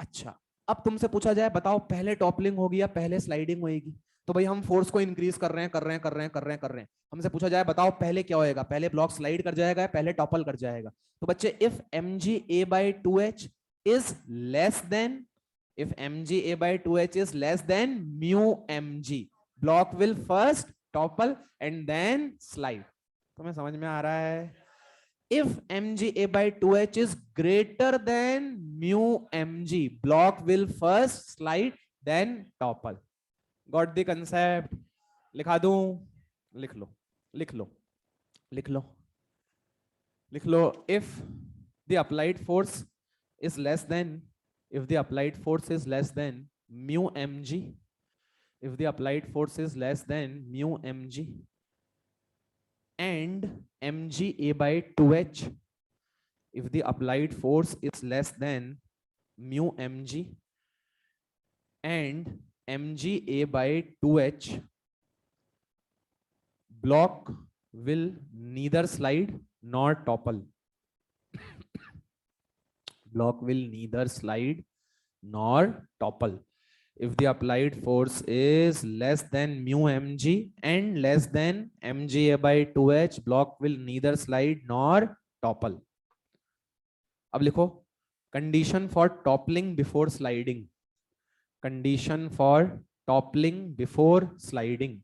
अच्छा। अब तुमसे पूछा जाए बताओ पहले टॉपलिंग होगी या पहले स्लाइडिंग होगी, तो भाई हम फोर्स को इंक्रीज कर रहे हैं कर रहे हैं कर रहे हैं कर रहे हैं कर रहे हैं, हमसे पूछा जाए बताओ पहले क्या होएगा, पहले ब्लॉक स्लाइड कर जाएगा या पहले टॉपल कर जाएगा, तो बच्चे if M ji A by two H is less than, if mga by 2h is less than mu mg, block will first topple and then slide। तो मैं समझ में आ रहा है, if mga by 2h is greater than mu mg, block will first slide then topple। got the concept? लिखा दूं, लिख लो लिख लो लिख लो लिख लो। if the applied force is less than, if the applied force is less than mu mg, if the applied force is less than mu mg and mg a by 2h if the applied force is less than mu mg and mg a by 2h, block will neither slide nor topple. Block will neither slide nor topple if the applied force is less than mu mg and less than mga by 2h. Block will neither slide nor topple. अब लिखो condition for toppling before sliding. Condition for toppling before sliding.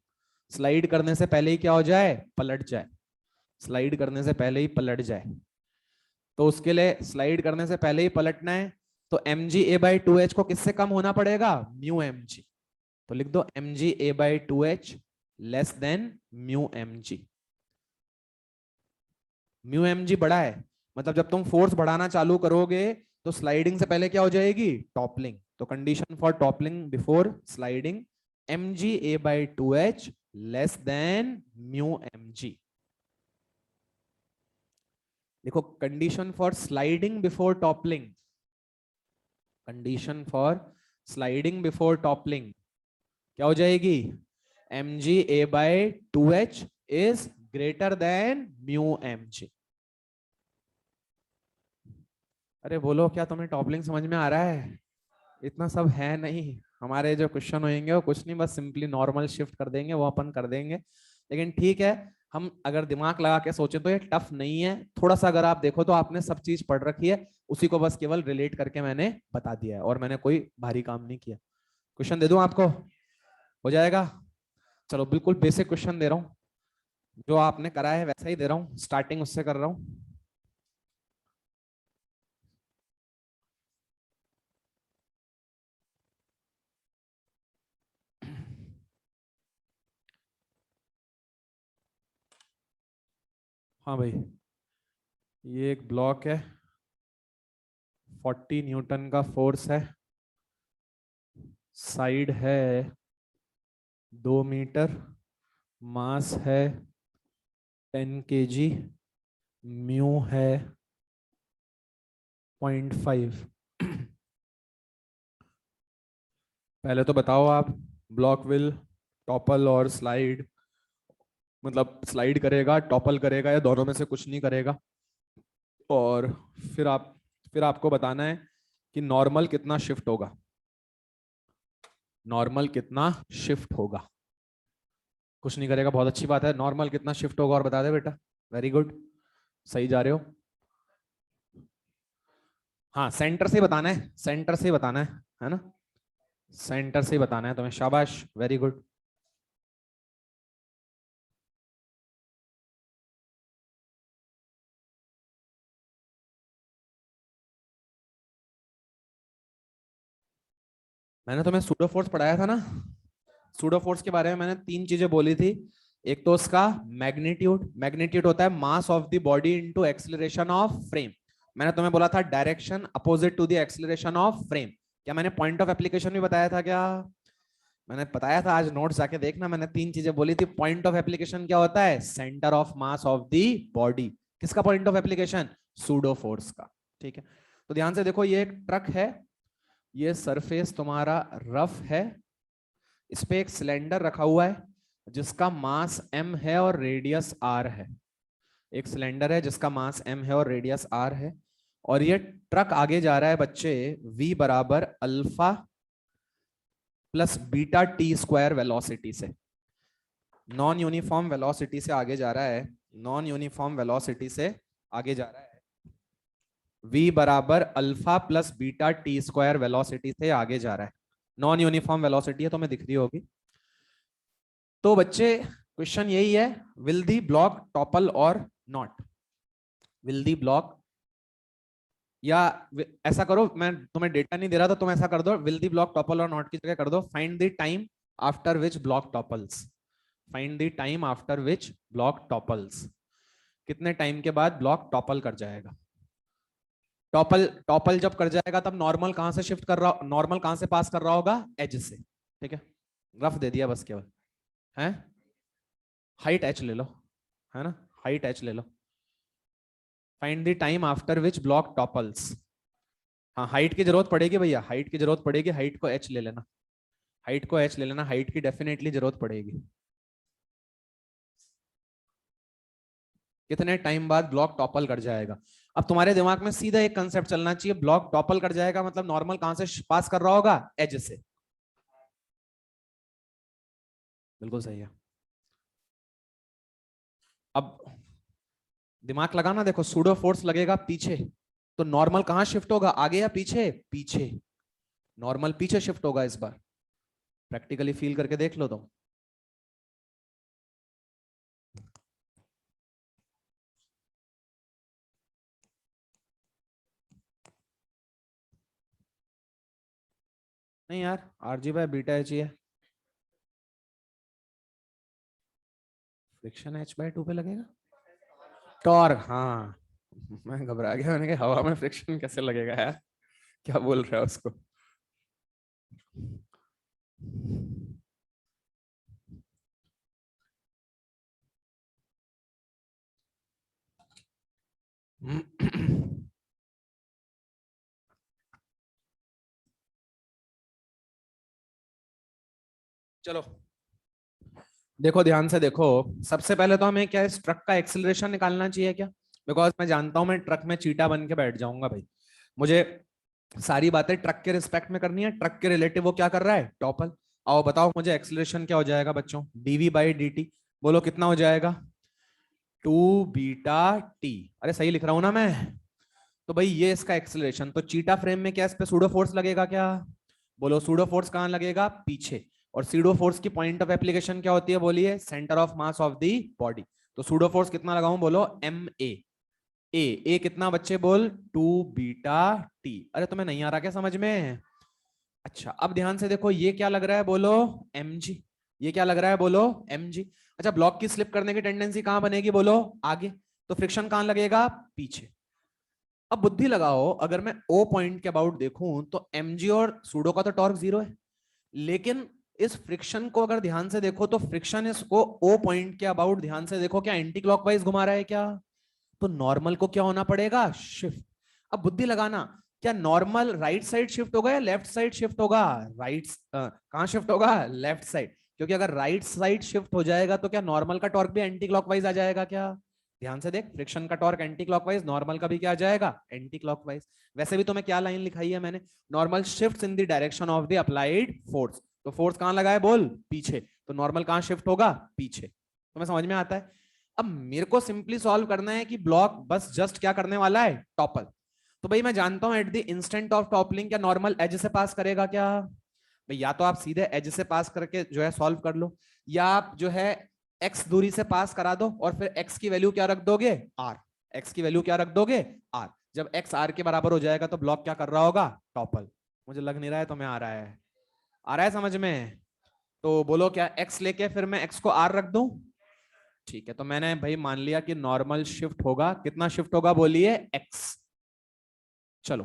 Slide करने से पहले ही क्या हो जाए? पलट जाए. स्लाइड करने से पहले ही पलट जाए. तो उसके लिए स्लाइड करने से पहले ही पलटना है, तो mg a by 2h को किससे कम होना पड़ेगा? Mu mg. तो लिख दो mg a by 2h less than mu mg. Mu mg बड़ा है, मतलब जब तुम फोर्स बढ़ाना चालू करोगे तो स्लाइडिंग से पहले क्या हो जाएगी? टॉपलिंग. तो condition for toppling before sliding mg a by 2h less than mu mg. देखो condition for sliding before toppling. Condition for sliding before toppling क्या हो जाएगी? mg a by 2h is greater than mu mg. अरे बोलो, क्या तुम्हें toppling समझ में आ रहा है? इतना सब है नहीं. हमारे जो क्वेश्चन होंगे वो कुछ नहीं, बस सिंपली नॉर्मल शिफ्ट कर देंगे, वो अपन कर देंगे. लेकिन ठीक है, हम अगर दिमाग लगा के सोचें तो ये टफ नहीं है. थोड़ा सा अगर आप देखो तो आपने सब चीज पढ़ रखी है, उसी को बस केवल रिलेट करके मैंने बता दिया है और मैंने कोई भारी काम नहीं किया. क्वेश्चन दे दूं आपको? हो जाएगा? चलो बिल्कुल बेसिक क्वेश्चन दे रहा हूँ, जो आपने करा है वैसा ही दे रहा हूँ, स्टार्टिंग उससे कर रहा हूँ. हाँ भाई, ये एक ब्लॉक है, 40 न्यूटन का फोर्स है, साइड है 2 मीटर, मास है 10 kg, म्यू है 0.5. पहले तो बताओ आप, ब्लॉक विल टॉपल और स्लाइड, मतलब स्लाइड करेगा, टॉपल करेगा, या दोनों में से कुछ नहीं करेगा. और फिर आपको बताना है कि नॉर्मल कितना शिफ्ट होगा. नॉर्मल कितना शिफ्ट होगा. कुछ नहीं करेगा, बहुत अच्छी बात है. नॉर्मल कितना शिफ्ट होगा और बता दे बेटा. वेरी गुड, सही जा रहे हो. हाँ, सेंटर से बताना है, सेंटर से बताना है ना? सेंटर से बताना है तुम्हें. शाबाश, वेरी गुड. मैंने तुम्हें सूडो फोर्स पढ़ाया था ना. सूडो फोर्स के बारे में मैंने 3 चीजें बोली थी. एक तो उसका मैग्नीट्यूड. मैग्नीट्यूड होता है mass of the body into acceleration of frame. मैंने तुम्हें बोला था direction opposite to the acceleration of frame. क्या मैंने पॉइंट ऑफ एप्लीकेशन भी बताया था? क्या मैंने बताया था? आज नोट्स जाके देखना, मैंने 3 चीजें बोली थी. पॉइंट ऑफ एप्लीकेशन क्या होता है? Centre of mass of the body. किसका point of application? Pseudo force का. ठीक है, तो ध्यान से देखो, ये एक ट्रक है, ये सरफेस तुम्हारा रफ है, इस पे एक सिलेंडर रखा हुआ है जिसका मास m है और रेडियस r है. एक सिलेंडर है जिसका मास m है और रेडियस r है, और ये ट्रक आगे जा रहा है बच्चे v बराबर alpha plus beta T square velocity से. नॉन यूनिफॉर्म वेलोसिटी से आगे जा रहा है, नॉन यूनिफॉर्म वेलोसिटी से आगे जा रहा है. v बराबर alpha plus beta T square velocity से आगे जा रहा है. नॉन यूनिफॉर्म वेलोसिटी है, तो मैं दिख रही होगी. तो बच्चे क्वेश्चन यही है, विल दी ब्लॉक टॉपल और नॉट. विल दी ब्लॉक, या ऐसा करो, मैं तुम्हें डेटा नहीं दे रहा, तो तुम ऐसा कर दो, विल दी ब्लॉक टॉपल और नॉट की जगह कर दो find the time after which block topples. Find the time after which block topples. कितने टाइम के बाद ब्लॉक टॉपल कर जाएगा. टॉपल टॉपल जब कर जाएगा तब नॉर्मल कहां से शिफ्ट कर रहा, नॉर्मल कहां से पास कर रहा होगा? एज से. ठीक है, रफ दे दिया बस केवल. है हाइट h ले लो, है ना? हाइट h ले लो. Find the time after which block topples. हाँ हाइट की जरूरत पड़ेगी भैया, हाइट की जरूरत पड़ेगी, हाइट को h ले लेना, हाइट को h ले लेना, हाइट की डेफिनेटली जरूरत पड़ेगी। कितने टाइम बाद ब्लॉक टॉपल कर जाएगा। अब तुम्हारे दिमाग में सीधा एक कंसेप्ट चलना चाहिए, ब्लॉक टॉपल कर जाएगा मतलब नॉर्मल कहां से पास कर रहा होगा, एज से। बिल्कुल सही है। अब दिमाग लगाना, देखो सूडो फोर्स लगेगा पीछे, तो नॉर्मल कहां शिफ्ट होगा, आगे या पीछे, पीछे। नॉर्मल पीछे शिफ्ट होगा इस बार, प्रैक्टिकली फील करके देख लो तुम। नहीं यार, आरजी बाय बीटा एच ही है। फ्रिक्शन एच बाय टू पे लगेगा, टॉर्क, हाँ। मैं घबरा गया, मैंने कहा हवा में फ्रिक्शन कैसे लगेगा यार, क्या बोल रहा है उसको। चलो देखो ध्यान से देखो, सबसे पहले तो हमें क्या इस ट्रक का एक्सेलरेशन निकालना चाहिए क्या, बिकॉज मैं जानता हूं मैं ट्रक में चीटा बन के बैठ जाऊंगा भाई। मुझे सारी बातें ट्रक के रिस्पेक्ट में करनी है, ट्रक के रिलेटिव वो क्या कर रहा है, टॉपल। आओ बताओ मुझे एक्सेलरेशन क्या हो जाएगा बच्चों, डीवी बाई डी टी। बोलो कितना हो जाएगा, 2β t। अरे सही लिख रहा हूं ना मैं। तो भाई ये इसका एक्सेलरेशन, तो चीटा फ्रेम में क्या इस पे सूडो फोर्स लगेगा क्या, बोलो सूडो फोर्स कहां लगेगा, पीछे। और सूडो फोर्स की पॉइंट ऑफ एप्लीकेशन क्या होती है, बोलिए centre of mass of the body. तो सूडो फोर्स कितना लगाऊं, बोलो एम ए कितना बच्चे बोल, 2β t। अरे तुम्हें नहीं आ रहा क्या समझ में। अच्छा अब ध्यान से देखो, ये क्या लग रहा है, बोलो mg। ये क्या लग रहा है, बोलो mg। अच्छा ब्लॉक की स्लिप करने की टेंडेंसी कहां बनेगी, बोलो आगे। तो फ्रिक्शन कहां लगेगा, पीछे। अब बुद्धि लगाओ, अगर मैं ओ पॉइंट के अबाउट देखूं तो mg और सूडो का तो टॉर्क 0 है, लेकिन इस फ्रिक्शन को अगर ध्यान से देखो तो फ्रिक्शन इसको ओ पॉइंट के अबाउट ध्यान से देखो, क्या एंटी क्लॉकवाइज घुमा रहा है क्या, तो नॉर्मल को क्या होना पड़ेगा, शिफ्ट। अब बुद्धि लगाना, क्या नॉर्मल राइट साइड शिफ्ट होगा या लेफ्ट साइड शिफ्ट होगा, राइट कहां शिफ्ट होगा, लेफ्ट साइड। क्योंकि अगर राइट साइड शिफ्ट हो जाएगा तो क्या नॉर्मल का टॉर्क भी एंटी क्लॉकवाइज आ जाएगा क्या। ध्यान से देख, फ्रिक्शन का टॉर्क एंटी क्लॉकवाइज, नॉर्मल का भी क्या आ जाएगा, एंटी क्लॉकवाइज। वैसे भी तो मैं क्या लाइन लिखाई है मैंने, normal shift in the direction of the applied force. तो फोर्स कहां लगा है, बोल पीछे, तो नॉर्मल कहां शिफ्ट होगा, पीछे। तो मैं समझ में आता है। अब मेरे को सिंपली सॉल्व करना है कि ब्लॉक बस जस्ट क्या करने वाला है, टॉपल। तो भाई मैं जानता हूं eight the instant of toppling क्या नॉर्मल एज से पास करेगा क्या, भाई या तो आप सीधे एज से पास करके जो है सॉल्व कर लो, या आप जो है एक्स दूरी से पास करा दो और फिर एक्स की वैल्यू क्या रख दोगे, आर। एक्स की वैल्यू क्या रख दोगे, आर। जब एक्स आर के बराबर हो जाएगा तो ब्लॉक क्या कर रहा होगा, टॉपल। मुझे लग नहीं रहा है तुम्हें आ रहा है, आ रहा है समझ में। तो बोलो क्या एक्स लेके फिर मैं एक्स को आर रख दूं, ठीक है। तो मैंने भाई मान लिया कि नॉर्मल शिफ्ट होगा, कितना शिफ्ट होगा बोलिए, एक्स। चलो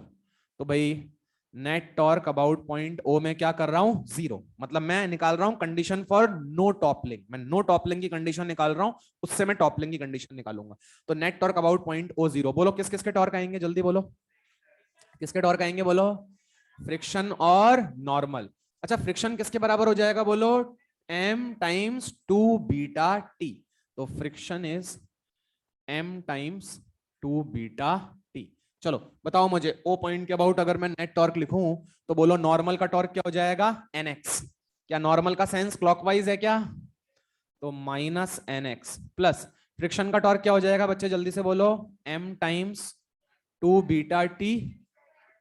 तो भाई net torque about point O में क्या कर रहा हूं, 0। मतलब मैं निकाल रहा हूं कंडीशन फॉर नो टॉपलिंग, मैं नो टॉपलिंग की कंडीशन निकाल रहा हूं, उससे मैं टॉपलिंग की कंडीशन निकालूंगा। तो net torque about point O 0। बोलो किस किसके टॉर्क आएंगे, जल्दी बोलो किसके टॉर्क आएंगे, बोलो फ्रिक्शन और नॉर्मल। अच्छा फ्रिक्शन किसके बराबर हो जाएगा, बोलो m टाइम्स 2βt। तो friction is m times 2βt। चलो बताओ मुझे ओ पॉइंट के अबाउट अगर मैं नेट टॉर्क लिखूं तो बोलो नॉर्मल का टॉर्क क्या हो जाएगा, nx। क्या नॉर्मल का सेंस क्लॉकवाइज है क्या, तो माइनस nx प्लस फ्रिक्शन का टॉर्क क्या हो जाएगा बच्चे जल्दी से बोलो, m टाइम्स 2βt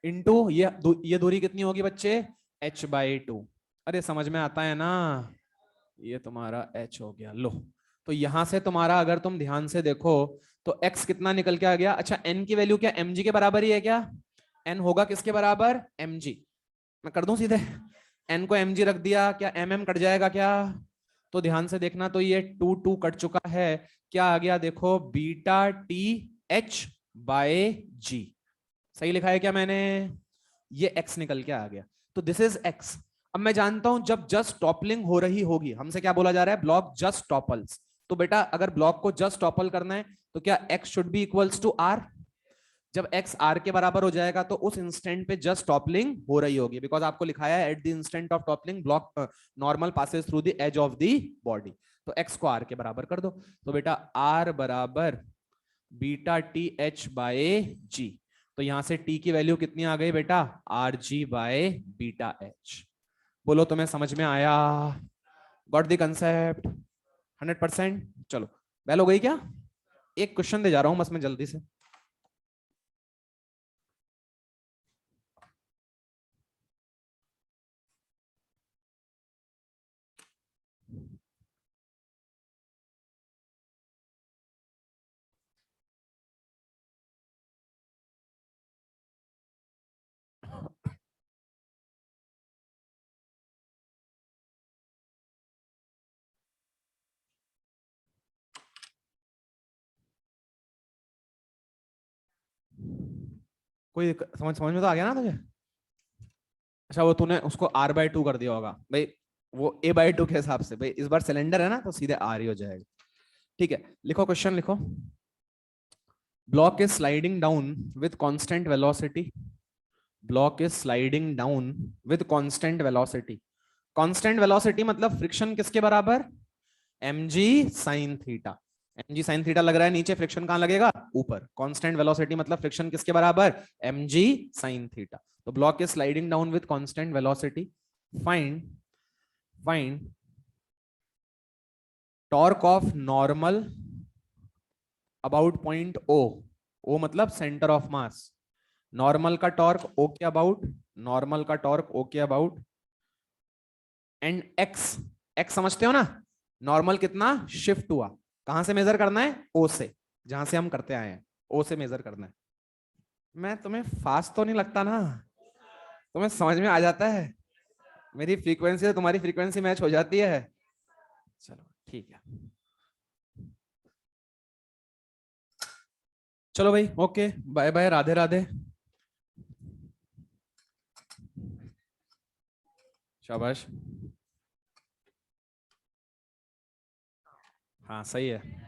इंटू ये दूरी कितनी होगी बच्चे, h/2। अरे समझ में आता है ना, ये तुम्हारा h हो गया लो। तो यहां से तुम्हारा अगर तुम ध्यान से देखो तो x कितना निकल के आ गया। अच्छा n की वैल्यू क्या mg के बराबर ही है क्या, n होगा किसके बराबर, mg। मैं कर दूं सीधे, n को mg रख दिया, क्या mm कट जाएगा क्या। तो ध्यान से देखना, तो ये 2 2 कट चुका है, क्या आ गया देखो, बीटा टी h बाय g। सही लिखा है क्या मैंने, ये x निकल के आ गया। तो दिस इज x। अब मैं जानता हूं जब जस्ट टॉपलिंग हो रही होगी, हमसे क्या बोला जा रहा है, ब्लॉक जस्ट टॉपल्स। तो बेटा अगर ब्लॉक को जस्ट टॉपल करना है तो क्या x should be equals to r, जब x r के बराबर हो जाएगा तो उस इंस्टेंट पे जस्ट टॉपलिंग हो रही होगी, बिकॉज आपको लिखाया है at the instant of toppling block normal passes through the edge of the body. तो x को r के बराबर कर दो। तो बेटा r बराबर बीटा टी एच बाय जी। तो यहां से t की वैल्यू कितनी आ गई बेटा, R G by beta H. बोलो तुम्हें समझ में आया? Got the concept? 100%। चलो बैल हो गई क्या? एक क्वेश्चन दे जा रहा हूं बस मैं जल्दी से। कोई समझ समझ में तो आ गया ना तुझे? अच्छा वो तूने उसको r बाय 2 कर दिया होगा भाई, वो a बाय 2 के हिसाब से भाई, इस बार सिलेंडर है ना तो सीधे r ही हो जाएगा। ठीक है, लिखो क्वेश्चन लिखो। Block is sliding down with constant velocity. Block is sliding down with constant velocity. Constant velocity मतलब फ्रिक्शन किसके बराबर, mg sin theta. mg sin theta लग रहा है नीचे, फ्रिक्शन कहां लगेगा, ऊपर। कांस्टेंट वेलोसिटी मतलब फ्रिक्शन किसके बराबर, mg sin थीटा। तो block is sliding down with constant velocity. Find torque of normal about point O. O मतलब सेंटर ऑफ मास। नॉर्मल का टॉर्क ओ के अबाउट, नॉर्मल का टॉर्क ओ के अबाउट, एंड एक्स। एक्स समझते हो ना, नॉर्मल कितना शिफ्ट हुआ, कहां से मेजर करना है, ओ से, जहां से हम करते आए हैं, ओ से मेजर करना है। मैं तुम्हें फास्ट तो नहीं लगता ना, तुम्हें समझ में आ जाता है, मेरी फ्रीक्वेंसी तो तुम्हारी फ्रीक्वेंसी मैच हो जाती है। चलो ठीक है, चलो भाई, okay, bye bye, Radhe Radhe. शाबाश। हाँ सही है।